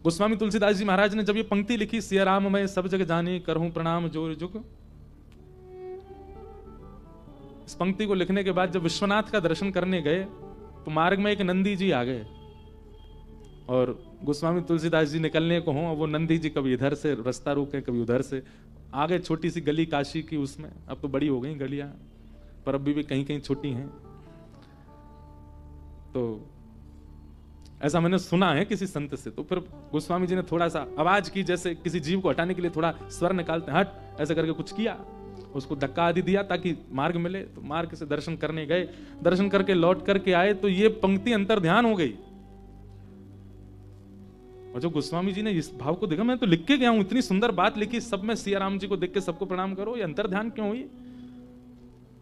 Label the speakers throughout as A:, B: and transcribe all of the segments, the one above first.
A: गोस्वामी तुलसीदास जी महाराज ने जब ये पंक्ति लिखी, सिया राम मैं सब जग जाने करहूं प्रणाम जोर जुग, इस पंक्ति को लिखने के बाद जब विश्वनाथ का दर्शन करने गए तो मार्ग में एक नंदी जी आ गए और गोस्वामी तुलसीदास जी निकलने को हों, वो नंदी जी कभी इधर से रास्ता रोके कभी उधर से आगे, छोटी सी गली काशी की, उसमें अब तो बड़ी हो गई गलियां पर अभी भी कहीं कहीं छोटी हैं। तो ऐसा मैंने सुना है किसी संत से। तो फिर गोस्वामी जी ने थोड़ा सा आवाज की, जैसे किसी जीव को हटाने के लिए थोड़ा स्वर निकालते हैं, हट, ऐसे करके कुछ किया, उसको धक्का आदि दिया ताकि मार्ग मिले। तो मार्ग से दर्शन करने गए, दर्शन करके लौट करके आए तो ये पंक्ति अंतर ध्यान हो गई। और जो गोस्वामी जी ने इस भाव को देखा, मैं तो लिख के गया हूं, इतनी सुंदर बात लिखी, सब में सिया राम जी को देख के सबको प्रणाम करो, ये अंतर ध्यान क्यों हुई?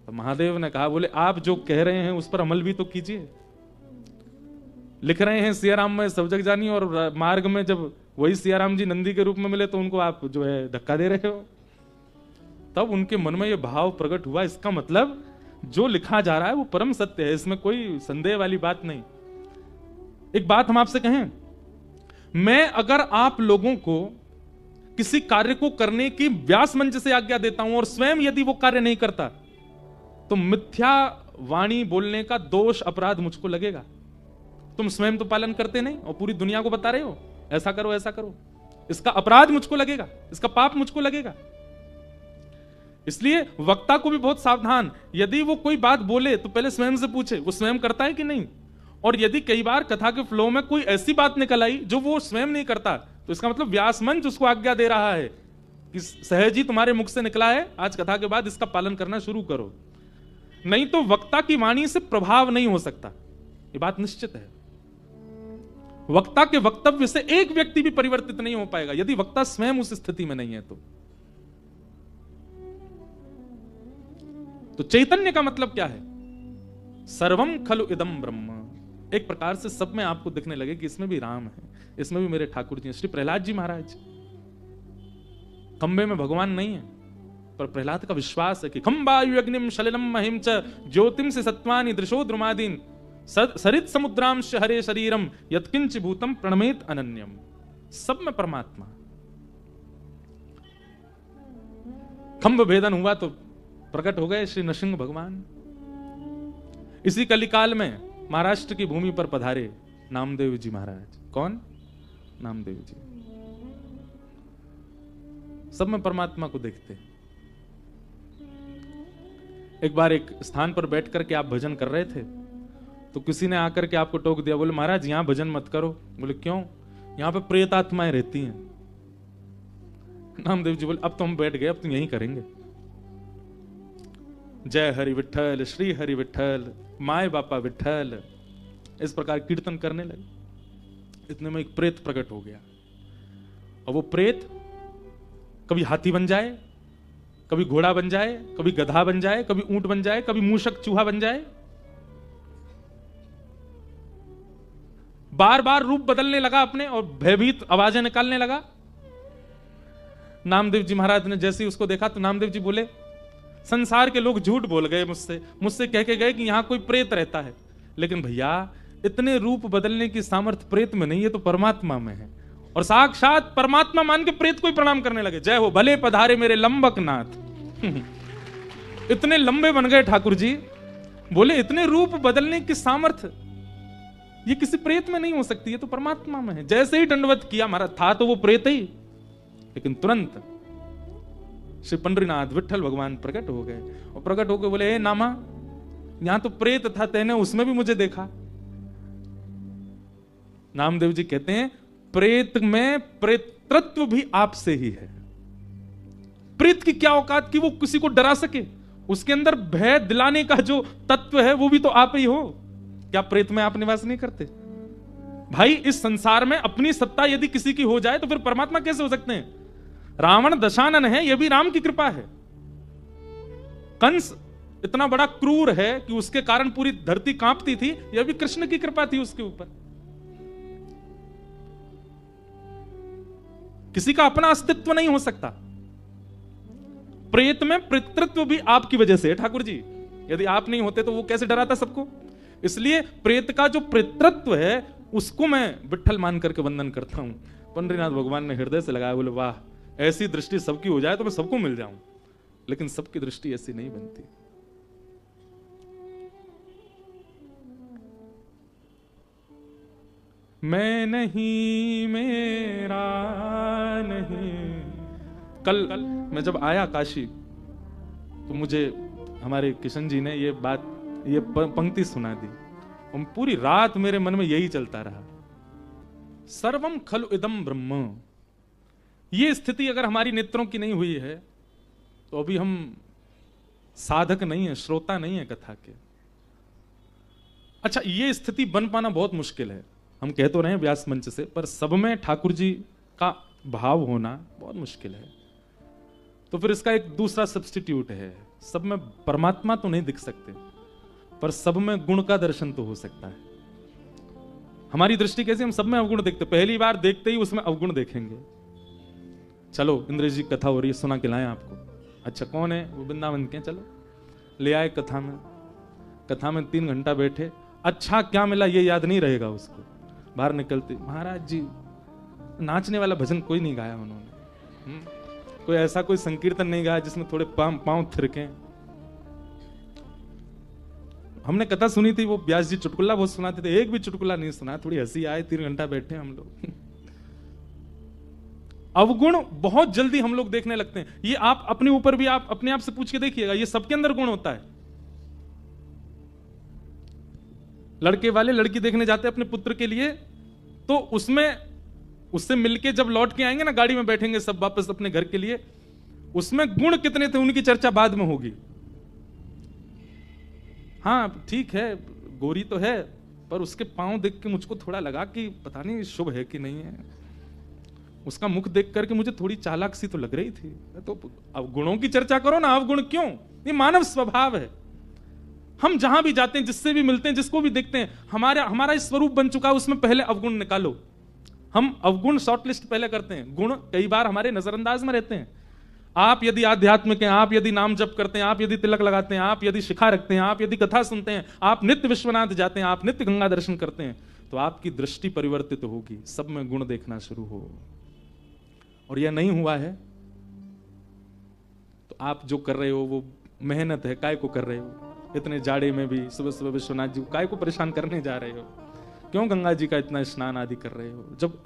A: तो महादेव ने कहा, बोले आप जो कह रहे हैं उस पर अमल भी तो कीजिए। लिख रहे हैं सिया राम में सब जग जानी, और मार्ग में जब वही सिया राम जी नंदी के रूप में मिले तो उनको आप जो है धक्का दे रहे हो। तब उनके मन में ये भाव प्रकट हुआ, इसका मतलब जो लिखा जा रहा है वो परम सत्य है, इसमें कोई संदेह वाली बात नहीं। एक बात हम आपसे कहें, मैं अगर आप लोगों को किसी कार्य को करने की व्यास मंच से आज्ञा देता हूं और स्वयं यदि वो कार्य नहीं करता तो मिथ्या वाणी बोलने का दोष अपराध मुझको लगेगा। तुम स्वयं तो पालन करते नहीं और पूरी दुनिया को बता रहे हो ऐसा करो ऐसा करो, इसका अपराध मुझको लगेगा, इसका पाप मुझको लगेगा। इसलिए वक्ता को भी बहुत सावधान, यदि वो कोई बात बोले तो पहले स्वयं से पूछे वो स्वयं करता है कि नहीं। और यदि कई बार कथा के फ्लो में कोई ऐसी बात निकल आई जो वो स्वयं नहीं करता तो इसका मतलब व्यास मंच उसको आज्ञा दे रहा है कि सहज ही तुम्हारे मुख से निकला है, आज कथा के बाद इसका पालन करना शुरू करो, नहीं तो वक्ता की वाणी से प्रभाव नहीं हो सकता, ये बात निश्चित है। वक्ता के वक्तव्य से एक व्यक्ति भी परिवर्तित नहीं हो पाएगा यदि वक्ता स्वयं उस स्थिति में नहीं है। तो चैतन्य का मतलब क्या है? सर्वम खलु इदम ब्रह्म। एक प्रकार से सब में आपको दिखने लगे कि इसमें भी राम है, इसमें भी मेरे ठाकुर जी हैं। श्री प्रहलाद जी महाराज, खंबे में भगवान नहीं है पर प्रहलाद का विश्वास है कि खंबायु अग्निम शलिलम महिम च ज्योतिम से सत्वानि दृशो द्रुमादीन सरित समुद्रांश हरे शरीरम यत्किंच भूतम प्रणमेत अनन्यम। सब में परमात्मा। खंभ भेदन हुआ तो प्रकट हो गए श्री नृसिंह भगवान। इसी कलिकाल में महाराष्ट्र की भूमि पर पधारे नामदेव जी महाराज। कौन? नामदेव जी। सब में परमात्मा को देखते। एक बार एक स्थान पर बैठ करके आप भजन कर रहे थे तो किसी ने आकर के आपको टोक दिया, बोले महाराज यहां भजन मत करो। बोले क्यों? यहां पे प्रेत आत्माएं रहती हैं। नामदेव जी बोले अब तो हम बैठ गए, अब तो यहीं करेंगे। जय हरि विठल, श्री हरि विठल, माय बापा विठल, इस प्रकार कीर्तन करने लगे। इतने में एक प्रेत प्रकट हो गया और वो प्रेत कभी हाथी बन जाए, कभी घोड़ा बन जाए, कभी गधा बन जाए, कभी ऊंट बन जाए, कभी मूषक चूहा बन जाए, बार बार रूप बदलने लगा अपने और भयभीत आवाजें निकालने लगा। नामदेव जी महाराज ने जैसे ही उसको देखा तो नामदेव जी बोले, संसार के लोग झूठ बोल गए मुझसे कह के गए कि यहां कोई प्रेत रहता है, लेकिन भैया इतने रूप बदलने की सामर्थ्य प्रेत में नहीं है तो परमात्मा में है। और साक्षात परमात्मा मान के प्रेत को ही प्रणाम करने लगे। जय हो भले पधारे मेरे लंबक नाथ। इतने लंबे बन गए ठाकुर जी। बोले इतने रूप बदलने की सामर्थ्य ये किसी प्रेत में नहीं हो सकती, है तो परमात्मा में है। जैसे ही दंडवत किया, महाराज था तो वो प्रेत ही, लेकिन तुरंत श्री पंडरीनाथ विठल भगवान प्रकट हो गए और प्रकट होकर बोले, ए नामा, यहां तो प्रेत था, तेने उसमें भी मुझे देखा। नामदेव जी कहते हैं प्रेत में प्रेतृत्व भी आपसे ही है। प्रेत की क्या औकात कि वो किसी को डरा सके, उसके अंदर भय दिलाने का जो तत्व है वो भी तो आप ही हो। क्या प्रेत में आप निवास नहीं करते? भाई इस संसार में अपनी सत्ता यदि किसी की हो जाए तो फिर परमात्मा कैसे हो सकते हैं? रावण दशानन है, यह भी राम की कृपा है। कंस इतना बड़ा क्रूर है कि उसके कारण पूरी धरती कांपती थी, यह भी कृष्ण की कृपा थी उसके ऊपर। किसी का अपना अस्तित्व नहीं हो सकता। प्रेत में पितृत्व भी आपकी वजह से है ठाकुर जी। यदि आप नहीं होते तो वो कैसे डराता सबको? इसलिए प्रेत का जो पितृत्व है उसको मैं विठ्ठल मान करके वंदन करता हूं। पंडरीनाथ भगवान ने हृदय से लगाया, बोले वाह, ऐसी दृष्टि सबकी हो जाए तो मैं सबको मिल जाऊं, लेकिन सबकी दृष्टि ऐसी नहीं बनती। मैं नहीं, मेरा नहीं। कल मैं जब आया काशी तो मुझे हमारे किशन जी ने ये पंक्ति सुना दी, और पूरी रात मेरे मन में यही चलता रहा, सर्वम खलु इदम ब्रह्म। ये स्थिति अगर हमारी नेत्रों की नहीं हुई है तो अभी हम साधक नहीं है, श्रोता नहीं है कथा के। अच्छा, ये स्थिति बन पाना बहुत मुश्किल है। हम कह तो रहे हैं व्यास मंच से, पर सब में ठाकुर जी का भाव होना बहुत मुश्किल है। तो फिर इसका एक दूसरा सब्स्टिट्यूट है, सब में परमात्मा तो नहीं दिख सकते, पर सब में गुण का दर्शन तो हो सकता है। हमारी दृष्टि कैसी, हम सब में अवगुण देखते, पहली बार देखते ही उसमें अवगुण देखेंगे। चलो इंद्रेश जी कथा हो रही है, सुना के लाएं आपको। अच्छा कौन है वो? वृंदावन के। चलो ले आए कथा में 3 घंटा बैठे, अच्छा क्या मिला ये याद नहीं रहेगा उसको। बाहर निकलते, महाराज जी नाचने वाला भजन कोई नहीं गाया उन्होंने, कोई ऐसा कोई संकीर्तन नहीं गाया जिसमें थोड़े पांव थिरके। हमने कथा सुनी थी, वो व्यास जी चुटकुला बहुत सुनाते थे, एक भी चुटकुला नहीं सुना। थोड़ी हंसी आए, 3 घंटा बैठे हम लोग। अवगुण बहुत जल्दी हम लोग देखने लगते हैं। ये आप अपने ऊपर भी आप अपने आप से पूछ के देखिएगा, ये सबके अंदर गुण होता है। लड़के वाले लड़की देखने जाते हैं अपने पुत्र के लिए, तो उससे मिलके जब लौट के आएंगे ना, गाड़ी में बैठेंगे सब वापस अपने घर के लिए, उसमें गुण कितने थे उनकी चर्चा बाद में होगी। हाँ ठीक है, गोरी तो है, पर उसके पांव देख के मुझको थोड़ा लगा कि पता नहीं शुभ है कि नहीं है। उसका मुख देख करके मुझे थोड़ी चालाक सी तो लग रही थी। तो अब गुणों की चर्चा करो ना, अवगुण क्यों? ये मानव स्वभाव है। हम जहां भी जाते हैं, जिससे भी मिलते हैं, जिसको भी देखते हैं, हमारा स्वरूप बन चुका है, उसमें पहले अवगुण निकालो। हम अवगुण शॉर्टलिस्ट पहले करते हैं, गुण कई बार हमारे नजरअंदाज में रहते हैं। आप यदि आध्यात्मिक हैं, आप यदि नाम जप करते हैं, आप यदि तिलक लगाते हैं, आप यदि शिखा रखते हैं, आप यदि कथा सुनते हैं, आप नित्य विश्वनाथ जाते हैं, आप नित्य गंगा दर्शन करते हैं, तो आपकी दृष्टि परिवर्तित होगी, सब में गुण देखना शुरू हो। और यह नहीं हुआ है तो आप जो कर रहे हो वो मेहनत है, काय को कर रहे हो? इतने जाड़े में भी सुबह सुबह विश्वनाथ जी काय को परेशान करने जा रहे हो? क्यों गंगा जी का इतना स्नान आदि कर रहे हो, जब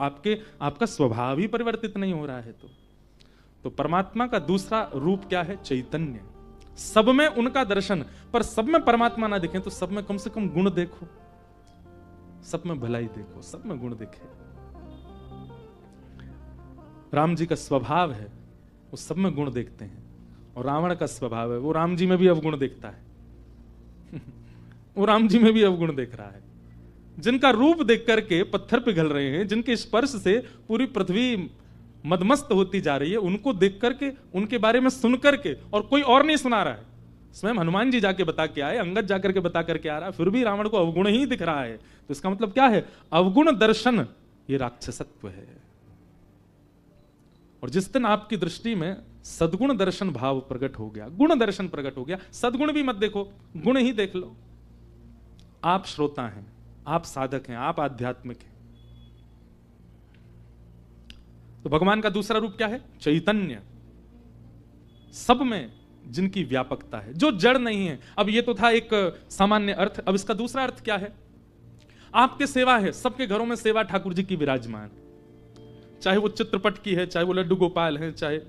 A: आपका स्वभाव ही परिवर्तित नहीं हो रहा है? तो परमात्मा का दूसरा रूप क्या है? चैतन्य। सब में उनका दर्शन, पर सब में परमात्मा ना दिखे तो सब में कम से कम गुण देखो, सब में भलाई देखो, सब में गुण देखे। राम जी का स्वभाव है वो सब में गुण देखते हैं, और रावण का स्वभाव है वो राम जी में भी अवगुण देखता है। वो राम जी में भी अवगुण देख रहा है। जिनका रूप देख करके पत्थर पिघल रहे हैं, जिनके स्पर्श से पूरी पृथ्वी मदमस्त होती जा रही है, उनको देख करके, उनके बारे में सुन करके, और कोई और नहीं सुना रहा है, स्वयं हनुमान जी जाके बता के आए, अंगद जाकर के बता करके आ रहा है, फिर भी रावण को अवगुण ही दिख रहा है। तो इसका मतलब क्या है? अवगुण दर्शन ये राक्षसत्व है। और जिस दिन आपकी दृष्टि में सद्गुण दर्शन भाव प्रकट हो गया, गुण दर्शन प्रकट हो गया, सद्गुण भी मत देखो, गुण ही देख लो। आप श्रोता हैं, आप साधक हैं, आप आध्यात्मिक हैं। तो भगवान का दूसरा रूप क्या है? चैतन्य। सब में जिनकी व्यापकता है, जो जड़ नहीं है। अब ये तो था एक सामान्य अर्थ, अब इसका दूसरा अर्थ क्या है? आपके सेवा है, सबके घरों में सेवा ठाकुर जी की विराजमान, चाहे वो चित्रपट की है, चाहे वो लड्डू गोपाल है, चाहे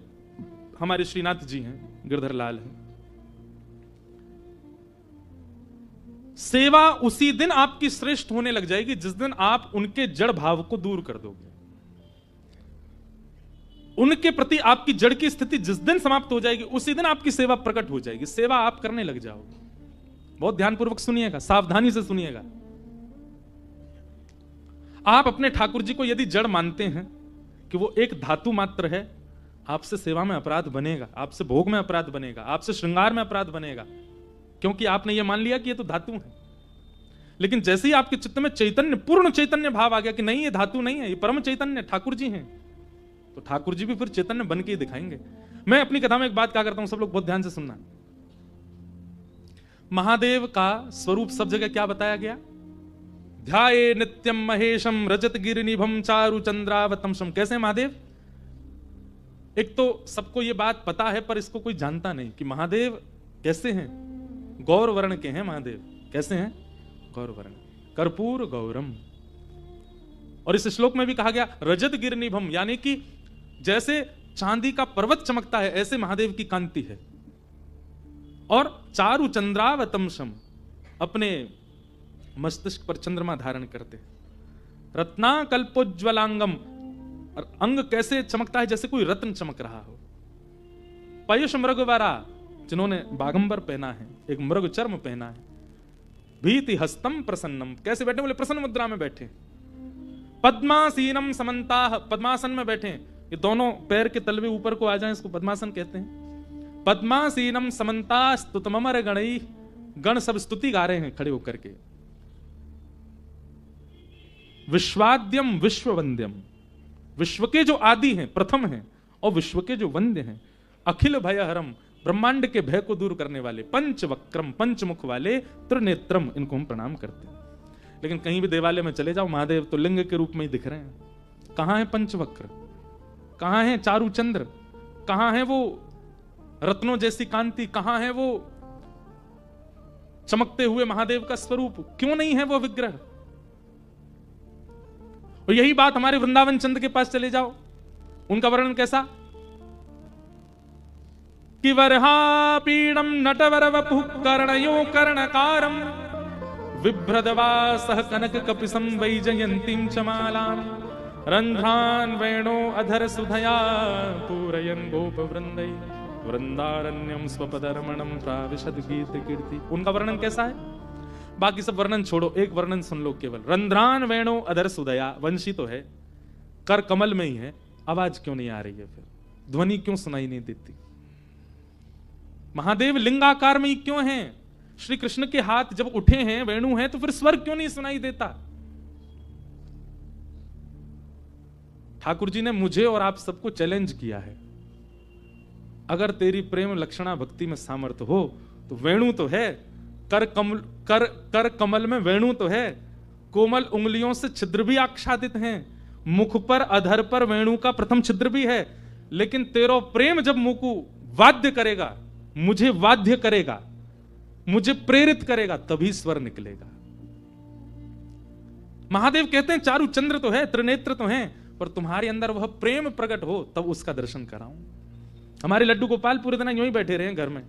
A: हमारे श्रीनाथ जी हैं, गिरधर लाल हैं। सेवा उसी दिन आपकी श्रेष्ठ होने लग जाएगी जिस दिन आप उनके जड़ भाव को दूर कर दोगे। उनके प्रति आपकी जड़ की स्थिति जिस दिन समाप्त हो जाएगी, उसी दिन आपकी सेवा प्रकट हो जाएगी, सेवा आप करने लग जाओगे। बहुत ध्यानपूर्वक सुनिएगा, सावधानी से सुनिएगा। आप अपने ठाकुर जी को यदि जड़ मानते हैं कि वो एक धातु मात्र है, आपसे सेवा में अपराध बनेगा, आपसे भोग में अपराध बनेगा, आपसे श्रृंगार में अपराध बनेगा, क्योंकि आपने ये मान लिया कि ये तो धातु है। लेकिन जैसे ही आपके चित्त में चैतन्य, पूर्ण चैतन्य भाव आ गया कि नहीं ये धातु नहीं है, ये परम चैतन्य ठाकुर जी हैं, तो ठाकुर जी भी फिर चैतन्य बन के ही दिखाएंगे। मैं अपनी कथा में एक बात कहा करता हूं, सब लोग बहुत ध्यान से सुनना। महादेव का स्वरूप सब जगह क्या बताया गया? ध्याये नित्यम महेशम रजत गिरिनिभम चारु चंद्रावतंसम। कैसे महादेव? एक तो सबको ये बात पता है पर इसको कोई जानता नहीं कि महादेव कैसे हैं। गौर वर्ण के हैं महादेव। कैसे हैं? गौर वर्ण, कर्पूर गौरम। और इस श्लोक में भी कहा गया रजत गिरिनिभम, यानी कि जैसे चांदी का पर्वत चमकता है ऐसे महादेव की कांति है। और चारु चंद्रावतंसम, अपने मस्तिष्क पर चंद्रमा धारण करते। रत्ना कल्पोज्वलांगम, और अंग कैसे चमकता है जैसे कोई रत्न चमक रहा हो। पयुष मृगवरा, जिन्होंने बागंबर पहना है, एक मृग चर्म पहना है। भीति हस्तम प्रसन्नम, कैसे बैठे? बोले प्रसन्न मुद्रा में बैठे। पद्मासीनम समन्ताह, पद्मासन में बैठे। ये दोनों पैर के तलवे ऊपर को आ जाएं, इसको पद्मासन कहते हैं। पद्मासीनम समन्ता स्तुतमर गणई, गण सब स्तुति गा रहे हैं खड़े होकर के। विश्वाद्यम विश्ववंद्यम, विश्व के जो आदि हैं, प्रथम हैं, और विश्व के जो वंद्य हैं। अखिल भयहरम, ब्रह्मांड के भय को दूर करने वाले। पंचवक्रम, पंचमुख वाले। त्रिनेत्रम, इनको हम प्रणाम करते हैं। लेकिन कहीं भी देवालय में चले जाओ, महादेव तो लिंग के रूप में ही दिख रहे हैं। कहां है पंचवक्र? कहां है चारु चंद्र? कहां है वो रत्नों जैसी कांति? कहां है वो चमकते हुए महादेव का स्वरूप? क्यों नहीं है वो विग्रह? और यही बात हमारे वृंदावन चंद के पास चले जाओ, उनका वर्णन कैसा? कि वरहापीडम नटवर वपुः कर्णयो कर्णकारम बिभ्रदवासः कनक कपिसं वैजयन्तीं च मालां रन्ध्रान् वेणो अधर सुधया पूरयन् गोपवृन्दै वृंदारण्यम स्वपदरमणम प्राविशद गीत कीर्ति। उनका वर्णन कैसा है? बाकी सब वर्णन छोड़ो, एक वर्णन सुन लो केवल। रंध्रान वेणो अधर सुदया, वंशी तो है, कर कमल में ही है, आवाज क्यों नहीं आ रही है? फिर ध्वनि क्यों सुनाई नहीं देती? महादेव लिंगाकार में ही क्यों हैं? श्री कृष्ण के हाथ जब उठे हैं, वेणु है, तो फिर स्वर क्यों नहीं सुनाई देता? ठाकुर जी ने मुझे और आप सबको चैलेंज किया है, अगर तेरी प्रेम लक्षणा भक्ति में सामर्थ्य हो तो वेणु तो है, कर कमल में वेणु तो है, कोमल उंगलियों से छिद्र भी आच्छादित हैं, मुख पर अधर पर वेणु का प्रथम छिद्र भी है। लेकिन तेरो प्रेम जब मुख को वाद्य करेगा, मुझे वाद्य करेगा, मुझे प्रेरित करेगा, तभी स्वर निकलेगा। महादेव कहते हैं चारु चंद्र तो है, त्रिनेत्र तो है, पर तुम्हारे अंदर वह प्रेम प्रकट हो तब उसका दर्शन कराऊं। हमारे लड्डू गोपाल पूरे दिन यूं ही बैठे रहे घर में।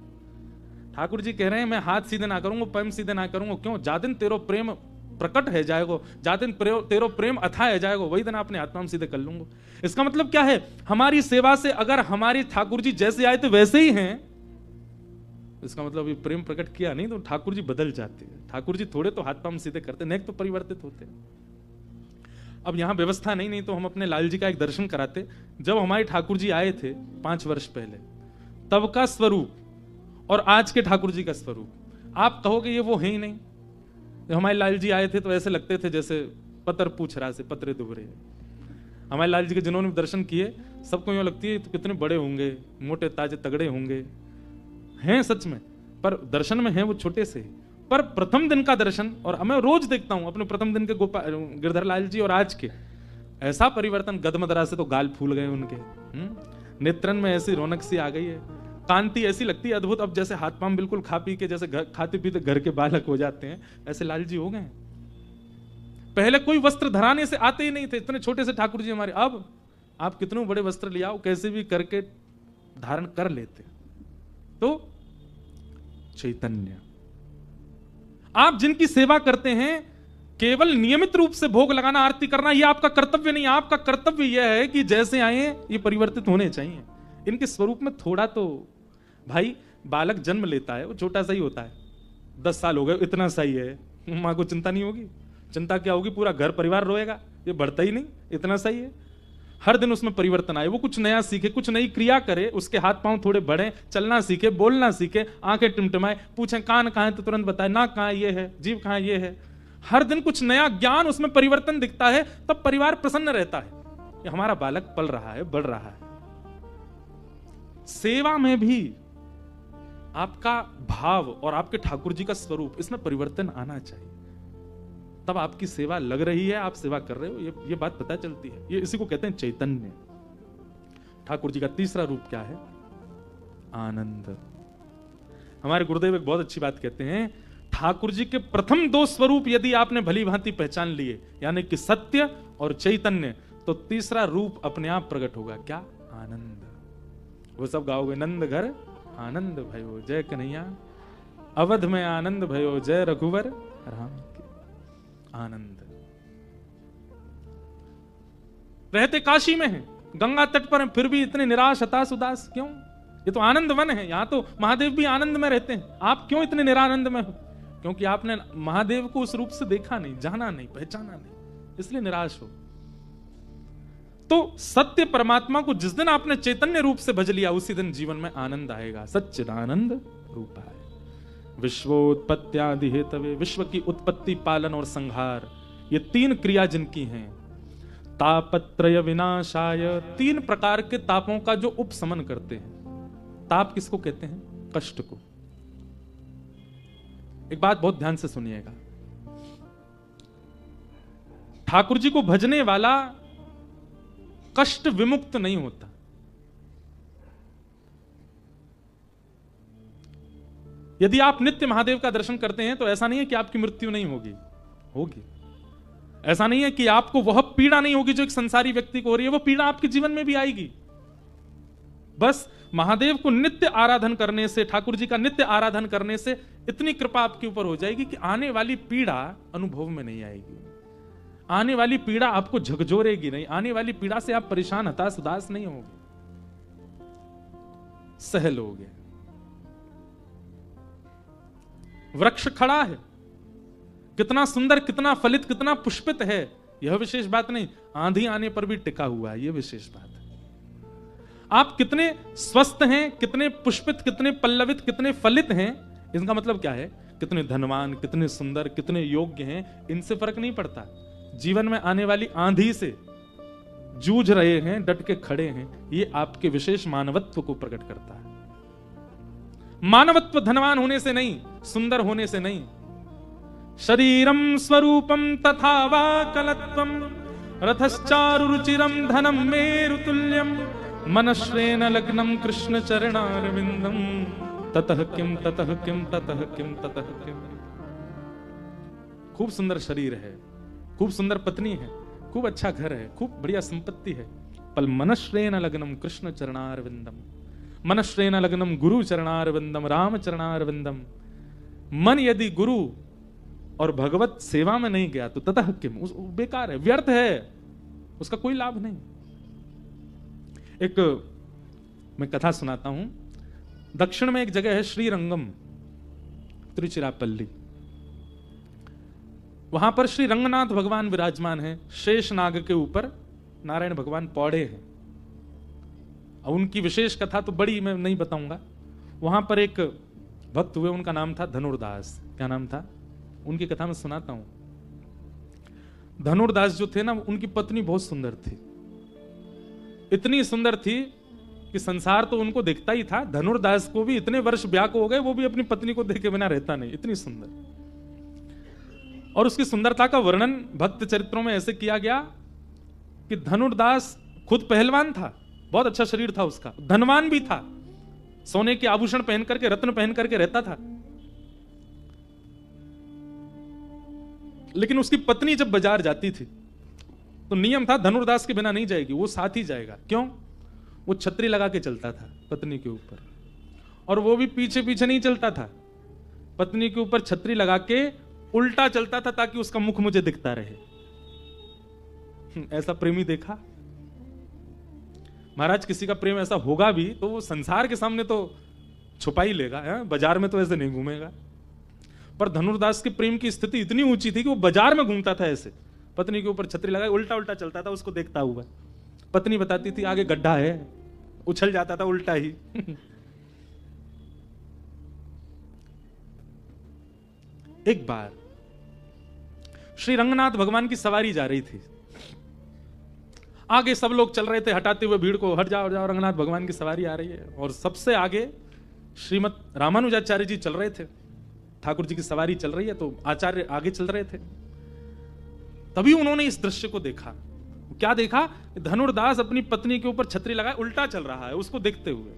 A: ठाकुर जी कह रहे हैं मैं हाथ सीधे ना करूंगा, पैर सीधे ना करूंगा। क्यों? जा दिन तेरो प्रेम प्रकट है जाएगो, जा दिन तेरो प्रेम अथाह है जाएगो, वही दिन अपने आत्मा में सीधे कर लूंगा। इसका मतलब क्या है? हमारी सेवा से अगर हमारी ठाकुर जी जैसे आए थे वैसे ही हैं, इसका मतलब ये प्रेम प्रकट किया नहीं तो ठाकुर जी बदल जाते हैं। ठाकुर जी थोड़े तो हाथ पांव सीधे करते, नेक तो परिवर्तित होते। अब यहां व्यवस्था नहीं तो हम अपने लाल जी का एक दर्शन कराते। जब हमारे ठाकुर जी आए थे 5 वर्ष पहले, तब का स्वरूप और आज के ठाकुर जी का स्वरूप आप कहोगे ये वो है ही नहीं। जब हमारे लाल जी आए थे तो ऐसे लगते थे जैसे पतर पूछ रहा से पतरे दुबरे। हमारे लाल जी के जिन्होंने दर्शन किए सबको यूं लगती है तो कितने बड़े होंगे, मोटे ताजे तगड़े होंगे। हैं सच में, पर दर्शन में हैं वो छोटे से। पर प्रथम दिन का दर्शन, और मैं रोज देखता हूं अपने प्रथम दिन के गिरधर लाल जी और आज के, ऐसा परिवर्तन। गदमदरा से तो गाल फूल गए उनके, नेत्रन में ऐसी रौनक सी आ गई है, कांति ऐसी लगती है अद्भुत। अब जैसे हाथ पांव बिल्कुल खा पी के जैसे खाते पीते घर के बालक हो जाते हैं, ऐसे लाल जी हो गए। पहले कोई वस्त्र धराने से आते ही नहीं थे, इतने छोटे से ठाकुर जी हमारे। अब आप कितने बड़े वस्त्र ले आओ, कैसे भी करके धारण कर लेते। तो चैतन्य, आप जिनकी सेवा करते हैं, केवल नियमित रूप से भोग लगाना, आरती करना, यह आपका कर्तव्य नहीं। आपका कर्तव्य यह है कि जैसे आए ये परिवर्तित होने चाहिए। इनके स्वरूप में थोड़ा तो, भाई बालक जन्म लेता है वो छोटा सा ही होता है, 10 साल हो गए इतना सही है, मां को चिंता नहीं होगी। चिंता क्या होगी? पूरा घर परिवार रोएगा, ये बढ़ता ही नहीं, इतना सही है। हर दिन उसमें परिवर्तन आए, वो कुछ नया सीखे, कुछ नई क्रिया करे, उसके हाथ पांव थोड़े बढ़े, चलना सीखे, बोलना सीखे, आंखें टिमटिमाए, पूछें कान कहां है तो तुरंत बताए, नाक कहां ये है, जीभ कहां ये है। हर दिन कुछ नया ज्ञान, उसमें परिवर्तन दिखता है, तब परिवार प्रसन्न रहता है कि हमारा बालक पल रहा है, बढ़ रहा है। सेवा में भी आपका भाव और आपके ठाकुर जी का स्वरूप, इसमें परिवर्तन आना चाहिए। तब आपकी सेवा लग रही है, आप सेवा कर रहे हो, ये बात पता चलती है। ये इसी को कहते हैं चैतन्य। ठाकुर जी का तीसरा रूप क्या है? आनंद। हमारे गुरुदेव एक बहुत अच्छी बात कहते हैं, ठाकुर जी के प्रथम दो स्वरूप यदि आपने भली भांति पहचान लिए, यानी कि सत्य और चैतन्य, तो तीसरा रूप अपने आप प्रकट होगा। क्या? आनंद। वो सब गाओगे, नंद घर आनंद भयो जय कन्हैया, अवध में आनंद भयो जय रघुवर राम के। आनंद। रहते काशी में हैं, गंगा तट पर हैं, फिर भी इतने निराश हताश उदास क्यों? ये तो आनंद वन है, यहां तो महादेव भी आनंद में रहते हैं, आप क्यों इतने निरानंद में हो? क्योंकि आपने महादेव को उस रूप से देखा नहीं, जाना नहीं, पहचाना नहीं, इसलिए निराश हो। तो सत्य परमात्मा को जिस दिन आपने चैतन्य रूप से भज लिया, उसी दिन जीवन में आनंद आएगा। सच्चिदानंद रूपाय विश्वोत्पत्त्यादि हेतवे, विश्व की उत्पत्ति, पालन और संहार, ये तीन क्रिया जिनकी हैं। तापत्रय विनाशाय, तीन प्रकार के तापों का जो उपशमन करते हैं। ताप किसको कहते हैं? कष्ट को। एक बात बहुत ध्यान से सुनिएगा, ठाकुर जी को भजने वाला कष्ट विमुक्त नहीं होता। यदि आप नित्य महादेव का दर्शन करते हैं तो ऐसा नहीं है कि आपकी मृत्यु नहीं होगी, होगी। ऐसा नहीं है कि आपको वह पीड़ा नहीं होगी जो एक संसारी व्यक्ति को हो रही है, वो पीड़ा आपके जीवन में भी आएगी। बस महादेव को नित्य आराधन करने से, ठाकुर जी का नित्य आराधन करने से इतनी कृपा आपके ऊपर हो जाएगी कि आने वाली पीड़ा अनुभव में नहीं आएगी, आने वाली पीड़ा आपको झकझोरेगी नहीं, आने वाली पीड़ा से आप परेशान हताश उदास नहीं होगे, सह लोगे। वृक्ष खड़ा है, कितना सुंदर, कितना फलित, कितना पुष्पित है, यह विशेष बात नहीं, आंधी आने पर भी टिका हुआ है, यह विशेष बात है। आप कितने स्वस्थ हैं, कितने पुष्पित, कितने पल्लवित, कितने फलित हैं, इसका मतलब क्या है? कितने धनवान, कितने सुंदर, कितने योग्य हैं, इनसे फर्क नहीं पड़ता। जीवन में आने वाली आंधी से जूझ रहे हैं, डट के खड़े हैं, ये आपके विशेष मानवत्व को प्रकट करता है। मानवत्व धनवान होने से नहीं, सुंदर होने से नहीं। शरीरम स्वरूपम तथा वा कलत्वम रथश्चारुरुचिरम धनम मेरुतुल्यम मनश्रेण लग्नम कृष्ण चरणारविंदम ततः किम ततः किम ततः किम ततः किम। खूब सुंदर शरीर है, खूब सुंदर पत्नी है, खूब अच्छा घर है, खूब बढ़िया संपत्ति है, पल मनश्रेण लग्नम कृष्ण चरणारविंदम, मनश्रेण लग्नम गुरु चरणारविंदम राम चरणारविंदम। मन यदि गुरु और भगवत सेवा में नहीं गया तो ततः किम, बेकार है, व्यर्थ है, उसका कोई लाभ नहीं। एक मैं कथा सुनाता हूं। दक्षिण में एक जगह है श्रीरंगम, तिरुचिरापल्ली। वहां पर श्री रंगनाथ भगवान विराजमान है, शेष नाग के ऊपर नारायण भगवान पौड़े हैं। अब उनकी विशेष कथा तो बड़ी मैं नहीं बताऊंगा। वहां पर एक भक्त हुए, उनका नाम था धनुर्दास। क्या नाम था? उनकी कथा मैं सुनाता हूं। धनुर्दास जो थे ना, उनकी पत्नी बहुत सुंदर थी, इतनी सुंदर थी कि संसार तो उनको देखता ही था। धनुर्दास को भी इतने वर्ष ब्याह को हो गए, वो भी अपनी पत्नी को देखे बिना रहता नहीं, इतनी सुंदर। और उसकी सुंदरता का वर्णन भक्त चरित्रों में ऐसे किया गया कि धनुर्दास खुद पहलवान था, बहुत अच्छा शरीर था उसका, धनवान भी था, सोने के आभूषण पहन करके, रत्न पहन करके रहता था। लेकिन उसकी पत्नी जब बाजार जाती थी तो नियम था धनुर्दास के बिना नहीं जाएगी, वो साथ ही जाएगा। क्यों? वो छतरी लगा के चलता था पत्नी के ऊपर, और वो भी पीछे पीछे नहीं चलता था, पत्नी के ऊपर छतरी लगा के उल्टा चलता था ताकि उसका मुख मुझे दिखता रहे। ऐसा प्रेमी देखा? महाराज, किसी का प्रेम ऐसा होगा भी तो वो संसार के सामने तो छुपा ही लेगा, बाजार में तो ऐसे नहीं घूमेगा। पर धनुर्दास के प्रेम की स्थिति इतनी ऊंची थी कि वो बाजार में घूमता था ऐसे, पत्नी के ऊपर छतरी लगाए उल्टा उल्टा चलता था, उसको देखता हुआ। पत्नी बताती थी आगे गड्ढा है, उछल जाता था उल्टा ही। एक बार श्री रंगनाथ भगवान की सवारी जा रही थी, आगे सब लोग चल रहे थे हटाते हुए भीड़ को, हट जाओ हट जाओ, रंगनाथ भगवान की सवारी आ रही है। और सबसे आगे श्रीमद रामानुजाचार्य जी चल रहे थे, ठाकुर जी की सवारी चल रही है तो आचार्य आगे चल रहे थे। तभी उन्होंने इस दृश्य को देखा। क्या देखा? धनुर्दास अपनी पत्नी के ऊपर छतरी लगाए उल्टा चल रहा है, उसको देखते हुए।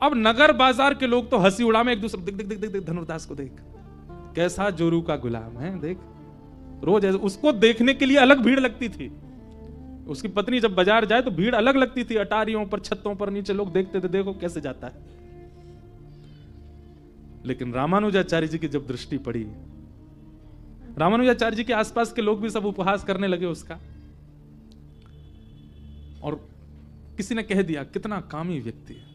A: अब नगर बाजार के लोग तो हंसी उड़ा में एक दूसरे, देख देख देख देख धनुर्दास को देख, कैसा जोरू का गुलाम है, देख। रोज उसको देखने के लिए अलग भीड़ लगती थी। उसकी पत्नी जब बाजार जाए तो भीड़ अलग लगती थी, अटारियों पर, छतों पर, नीचे लोग देखते थे, देखो कैसे जाता है। लेकिन रामानुजाचार्य जी की जब दृष्टि पड़ी, रामानुजाचार्य जी के आसपास के लोग भी सब उपहास करने लगे उसका, और किसी ने कह दिया कितना कामी व्यक्ति है।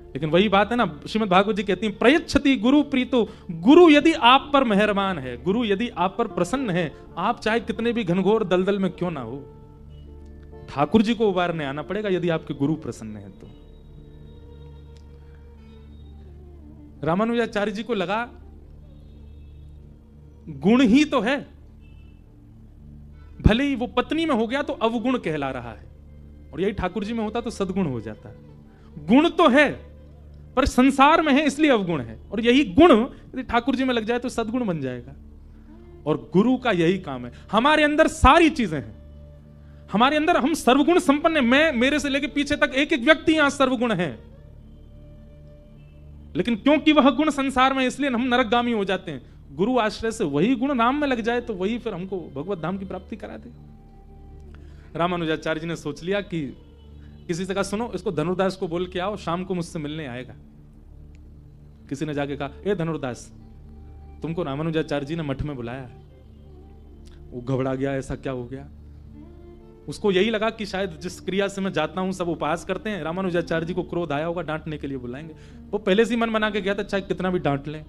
A: लेकिन वही बात है ना, श्रीमद् भागवत जी कहती हैं, प्रयच्छति गुरु प्रीतो, गुरु यदि आप पर मेहरबान है, गुरु यदि आप पर प्रसन्न है, आप चाहे कितने भी घनघोर दलदल में क्यों ना हो, ठाकुर जी को उबारने आना पड़ेगा यदि आपके गुरु प्रसन्न है तो। रामानुजाचार्य जी को लगा गुण ही तो है, भले ही वो पत्नी में हो गया तो अवगुण कहला रहा है, और यही ठाकुर जी में होता तो सद्गुण हो जाता है। गुण तो है पर संसार में है इसलिए अवगुण है, और यही गुण यदि ठाकुर जी में लग जाए तो सद्गुण बन जाएगा। और गुरु का यही काम है। हमारे अंदर सारी चीजें हैं, हमारे अंदर हम सर्वगुण संपन्न है। मैं, मेरे से लेके पीछे तक एक एक व्यक्ति यहां सर्वगुण है, लेकिन क्योंकि वह गुण संसार में, इसलिए हम नरकगामी हो जाते हैं। गुरु आश्रय से वही गुण नाम में लग जाए तो वही फिर हमको भगवत धाम की प्राप्ति करा दे। रामानुजाचार्य जी ने सोच लिया कि किसी से कहा, सुनो इसको धनुर्दास को बोल के आओ, शाम को मुझसे मिलने आएगा। किसी ने जाके कहा, ए धनुर्दास, तुमको रामानुजाचार्य जी ने मठ में बुलाया है। वो घबरा गया, ऐसा क्या हो गया? उसको यही लगा कि शायद जिस क्रिया से मैं जाता हूं सब उपहास करते हैं, रामानुजाचार्य जी को क्रोध आया होगा, डांटने के लिए बुलाएंगे। वो पहले से ही मन बना के गया था, चाहे कितना भी डांट लें,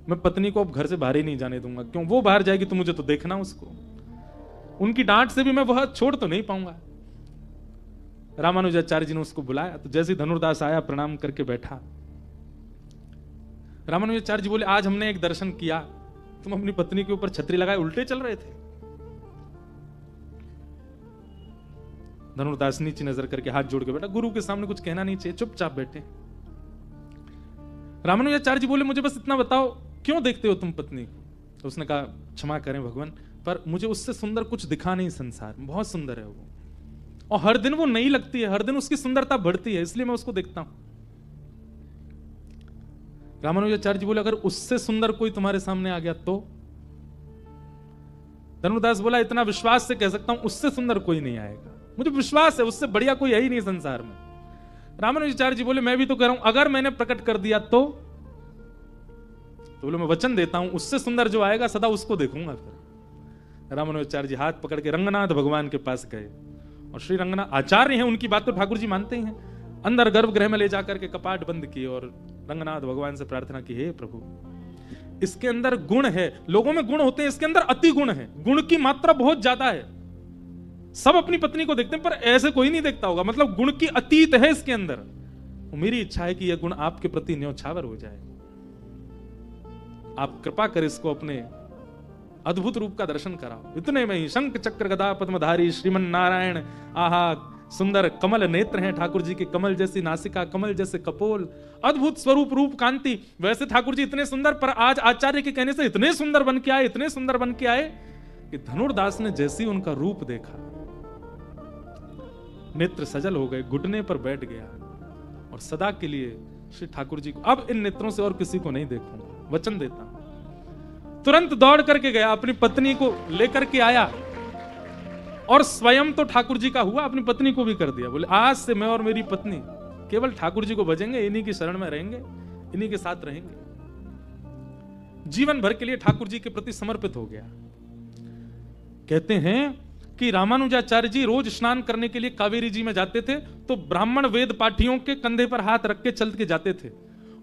A: मैं पत्नी को अब घर से बाहर ही नहीं जाने दूंगा। क्यों? वो बाहर जाएगी तो मुझे तो देखना उसको, उनकी डांट से भी मैं वह छोड़ तो नहीं पाऊंगा। रामानुजाचार्य जी ने उसको बुलाया, तो जैसे धनुर्दास आया प्रणाम करके बैठा, रामानुजाचार्य जी बोले, आज हमने एक दर्शन किया, तुम अपनी पत्नी के ऊपर छतरी लगाए उल्टे चल रहे थे। धनुर्दास नीचे नजर करके हाथ जोड़ के बैठा, गुरु के सामने कुछ कहना नहीं चाहिए, चुपचाप बैठे। रामानुजाचार्य जी बोले, मुझे बस इतना बताओ, क्यों देखते हो तुम पत्नी को? तो उसने कहा, क्षमा करें भगवान, पर मुझे उससे सुंदर कुछ दिखा नहीं संसार में, बहुत सुंदर है वो, और हर दिन वो नई लगती है, हर दिन उसकी सुंदरता बढ़ती है, इसलिए मैं उसको देखता हूं। रामानुजाचार्य जी बोले, अगर उससे सुंदर कोई तुम्हारे सामने आ गया तो? धनुर्दास बोला, इतना विश्वास से कह सकता हूं, उससे सुंदर कोई नहीं आएगा, मुझे विश्वास है, उससे बढ़िया कोई है ही नहीं संसार में। रामानुजाचार्य जी बोले, मैं भी तो कह रहा हूं, अगर मैंने प्रकट कर दिया तो बोले, मैं वचन देता हूं, उससे सुंदर जो आएगा सदा उसको देखूंगा। फिर रामानुजाचार्य जी हाथ पकड़ के रंगनाथ भगवान के पास गए, और श्री रंगनाथ आचार्य हैं, उनकी बात तो ठाकुर जी मानते ही हैं। अंदर गर्भगृह में ले जाकर के कपाट बंद किए और रंगनाथ भगवान से प्रार्थना की, हे प्रभु, इसके अंदर गुण है, लोगों में गुण होते हैं, इसके अंदर अति गुण है, गुण की मात्रा बहुत ज्यादा है। सब अपनी पत्नी को देखते हैं पर ऐसे कोई नहीं देखता होगा, मतलब गुण की अतीत है इसके अंदर। मेरी इच्छा है कि यह गुण आपके प्रति न्योछावर हो जाए, आप कृपा कर इसको अपने अद्भुत रूप का दर्शन कराओ। इतने में ही शंख चक्र गदा पद्मधारी श्रीमन नारायण, आहा सुंदर कमल नेत्र हैं ठाकुर जी के, कमल जैसी नासिका, कमल जैसे कपोल, अद्भुत स्वरूप रूप कांति। वैसे ठाकुर जी इतने सुंदर, पर आज आचार्य के कहने से इतने सुंदर बन के आए, इतने सुंदर बन के आए कि धनुर्दास ने जैसी उनका रूप देखा, नेत्र सजल हो गए, घुटने पर बैठ गया, और सदा के लिए श्री ठाकुर जी को, अब इन नेत्रों से और किसी को नहीं देखूंगा, वचन देता हूं। तुरंत दौड़ करके गया, अपनी पत्नी को लेकर के आया, और स्वयं तो ठाकुर जी का हुआ, अपनी पत्नी को भी कर दिया। बोले, आज से मैं और मेरी पत्नी केवल ठाकुर जी को भजेंगे, इन्हीं की शरण में रहेंगे, इन्हीं के साथ रहेंगे। जीवन भर के लिए ठाकुर जी के प्रति समर्पित हो गया। कहते हैं कि रामानुजाचार्य जी रोज स्नान करने के लिए कावेरी जी में जाते थे, तो ब्राह्मण वेद पाठियों के कंधे पर हाथ रख के चल के जाते थे,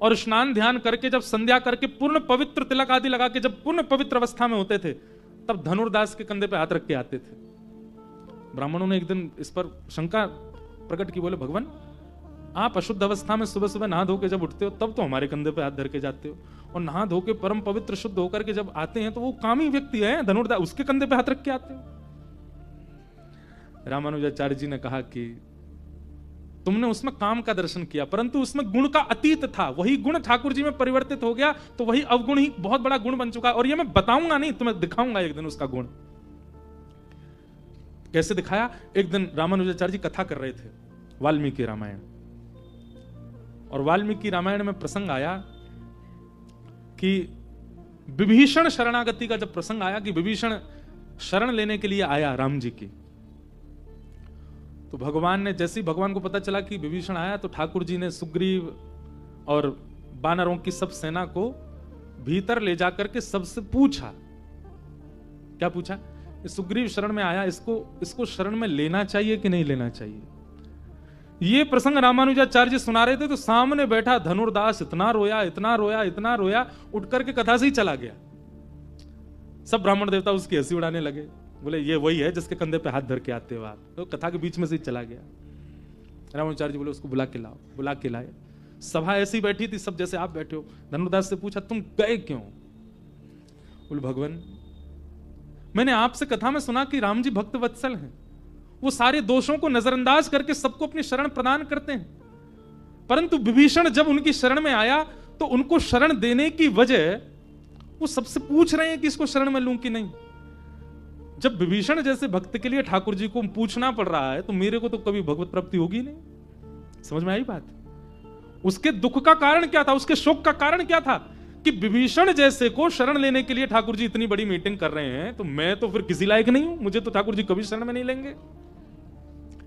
A: और स्नान ध्यान करके जब संध्या करके पूर्ण पवित्र तिलक आदि लगा के जब पूर्ण पवित्र अवस्था में होते थे, तब धनुर्दास के कंधे पे हाथ रख के आते थे। ब्राह्मणों ने एक दिन इस पर शंका प्रकट की, बोले, भगवान आप अशुद्ध अवस्था में सुबह सुबह नहा धो के जब उठते हो तब तो हमारे कंधे पे हाथ धर के जाते हो, और नहा धो के परम पवित्र शुद्ध होकर के जब आते हैं तो वो कामी व्यक्ति है धनुर्दास, उसके कंधे पे हाथ रख के आते हो। रामानुजाचार्य जी ने कहा कि तुमने उसमें काम का दर्शन किया, परंतु उसमें गुण का अतीत था, वही गुण ठाकुर जी में परिवर्तित हो गया, तो वही अवगुण ही बहुत बड़ा गुण बन चुका। और ये मैं बताऊंगा नहीं, तुम्हें दिखाऊंगा एक दिन उसका गुण। कैसे दिखाया? एक दिन रामानुजाचार्य जी कथा कर रहे थे वाल्मीकि रामायण, और वाल्मीकि रामायण में प्रसंग आया कि विभीषण शरणागति का जब प्रसंग आया कि विभीषण शरण लेने के लिए आया राम जी की, तो भगवान ने, जैसे ही भगवान को पता चला कि विभीषण आया, तो ठाकुर जी ने सुग्रीव और वानरों की सब सेना को भीतर ले जाकर के सबसे पूछा। क्या पूछा? सुग्रीव शरण में आया, इसको शरण में लेना चाहिए कि नहीं लेना चाहिए? ये प्रसंग रामानुजाचार्य जी सुना रहे थे, तो सामने बैठा धनुर्दास इतना रोया, इतना रोया, इतना रोया, उठ करके कथा से ही चला गया। सब ब्राह्मण देवता उसकी हंसी उड़ाने लगे, बोले ये वही है जिसके कंधे पे हाथ धर के आते हो आप, तो कथा के बीच में से ही चला गया। रामानुजाचार्य जी बोले उसको बुला के लाओ। बुला के लाए। सभा ऐसी बैठी थी, सब जैसे आप बैठे हो। धनुर्दास से पूछा तुम गए क्यों? बोले भगवान, मैंने आपसे कथा में सुना कि राम जी भक्त वत्सल हैं, वो सारे दोषों को नजरअंदाज करके सबको अपनी शरण प्रदान करते हैं, परंतु विभीषण जब उनकी शरण में आया तो उनको शरण देने की वजह वो सबसे पूछ रहे हैं कि इसको शरण में लूं कि नहीं। जब विभीषण जैसे भक्त के लिए ठाकुर जी को पूछना पड़ रहा है, तो मेरे को तो कभी भगवत प्राप्ति होगी नहीं। समझ में आई बात? उसके दुख का कारण क्या था, उसके शोक का कारण क्या था कि विभीषण जैसे को शरण लेने के लिए ठाकुर जी इतनी बड़ी मीटिंग कर रहे हैं, तो मैं तो फिर किसी लायक नहीं हूं, मुझे तो ठाकुर जी कभी शरण में नहीं लेंगे।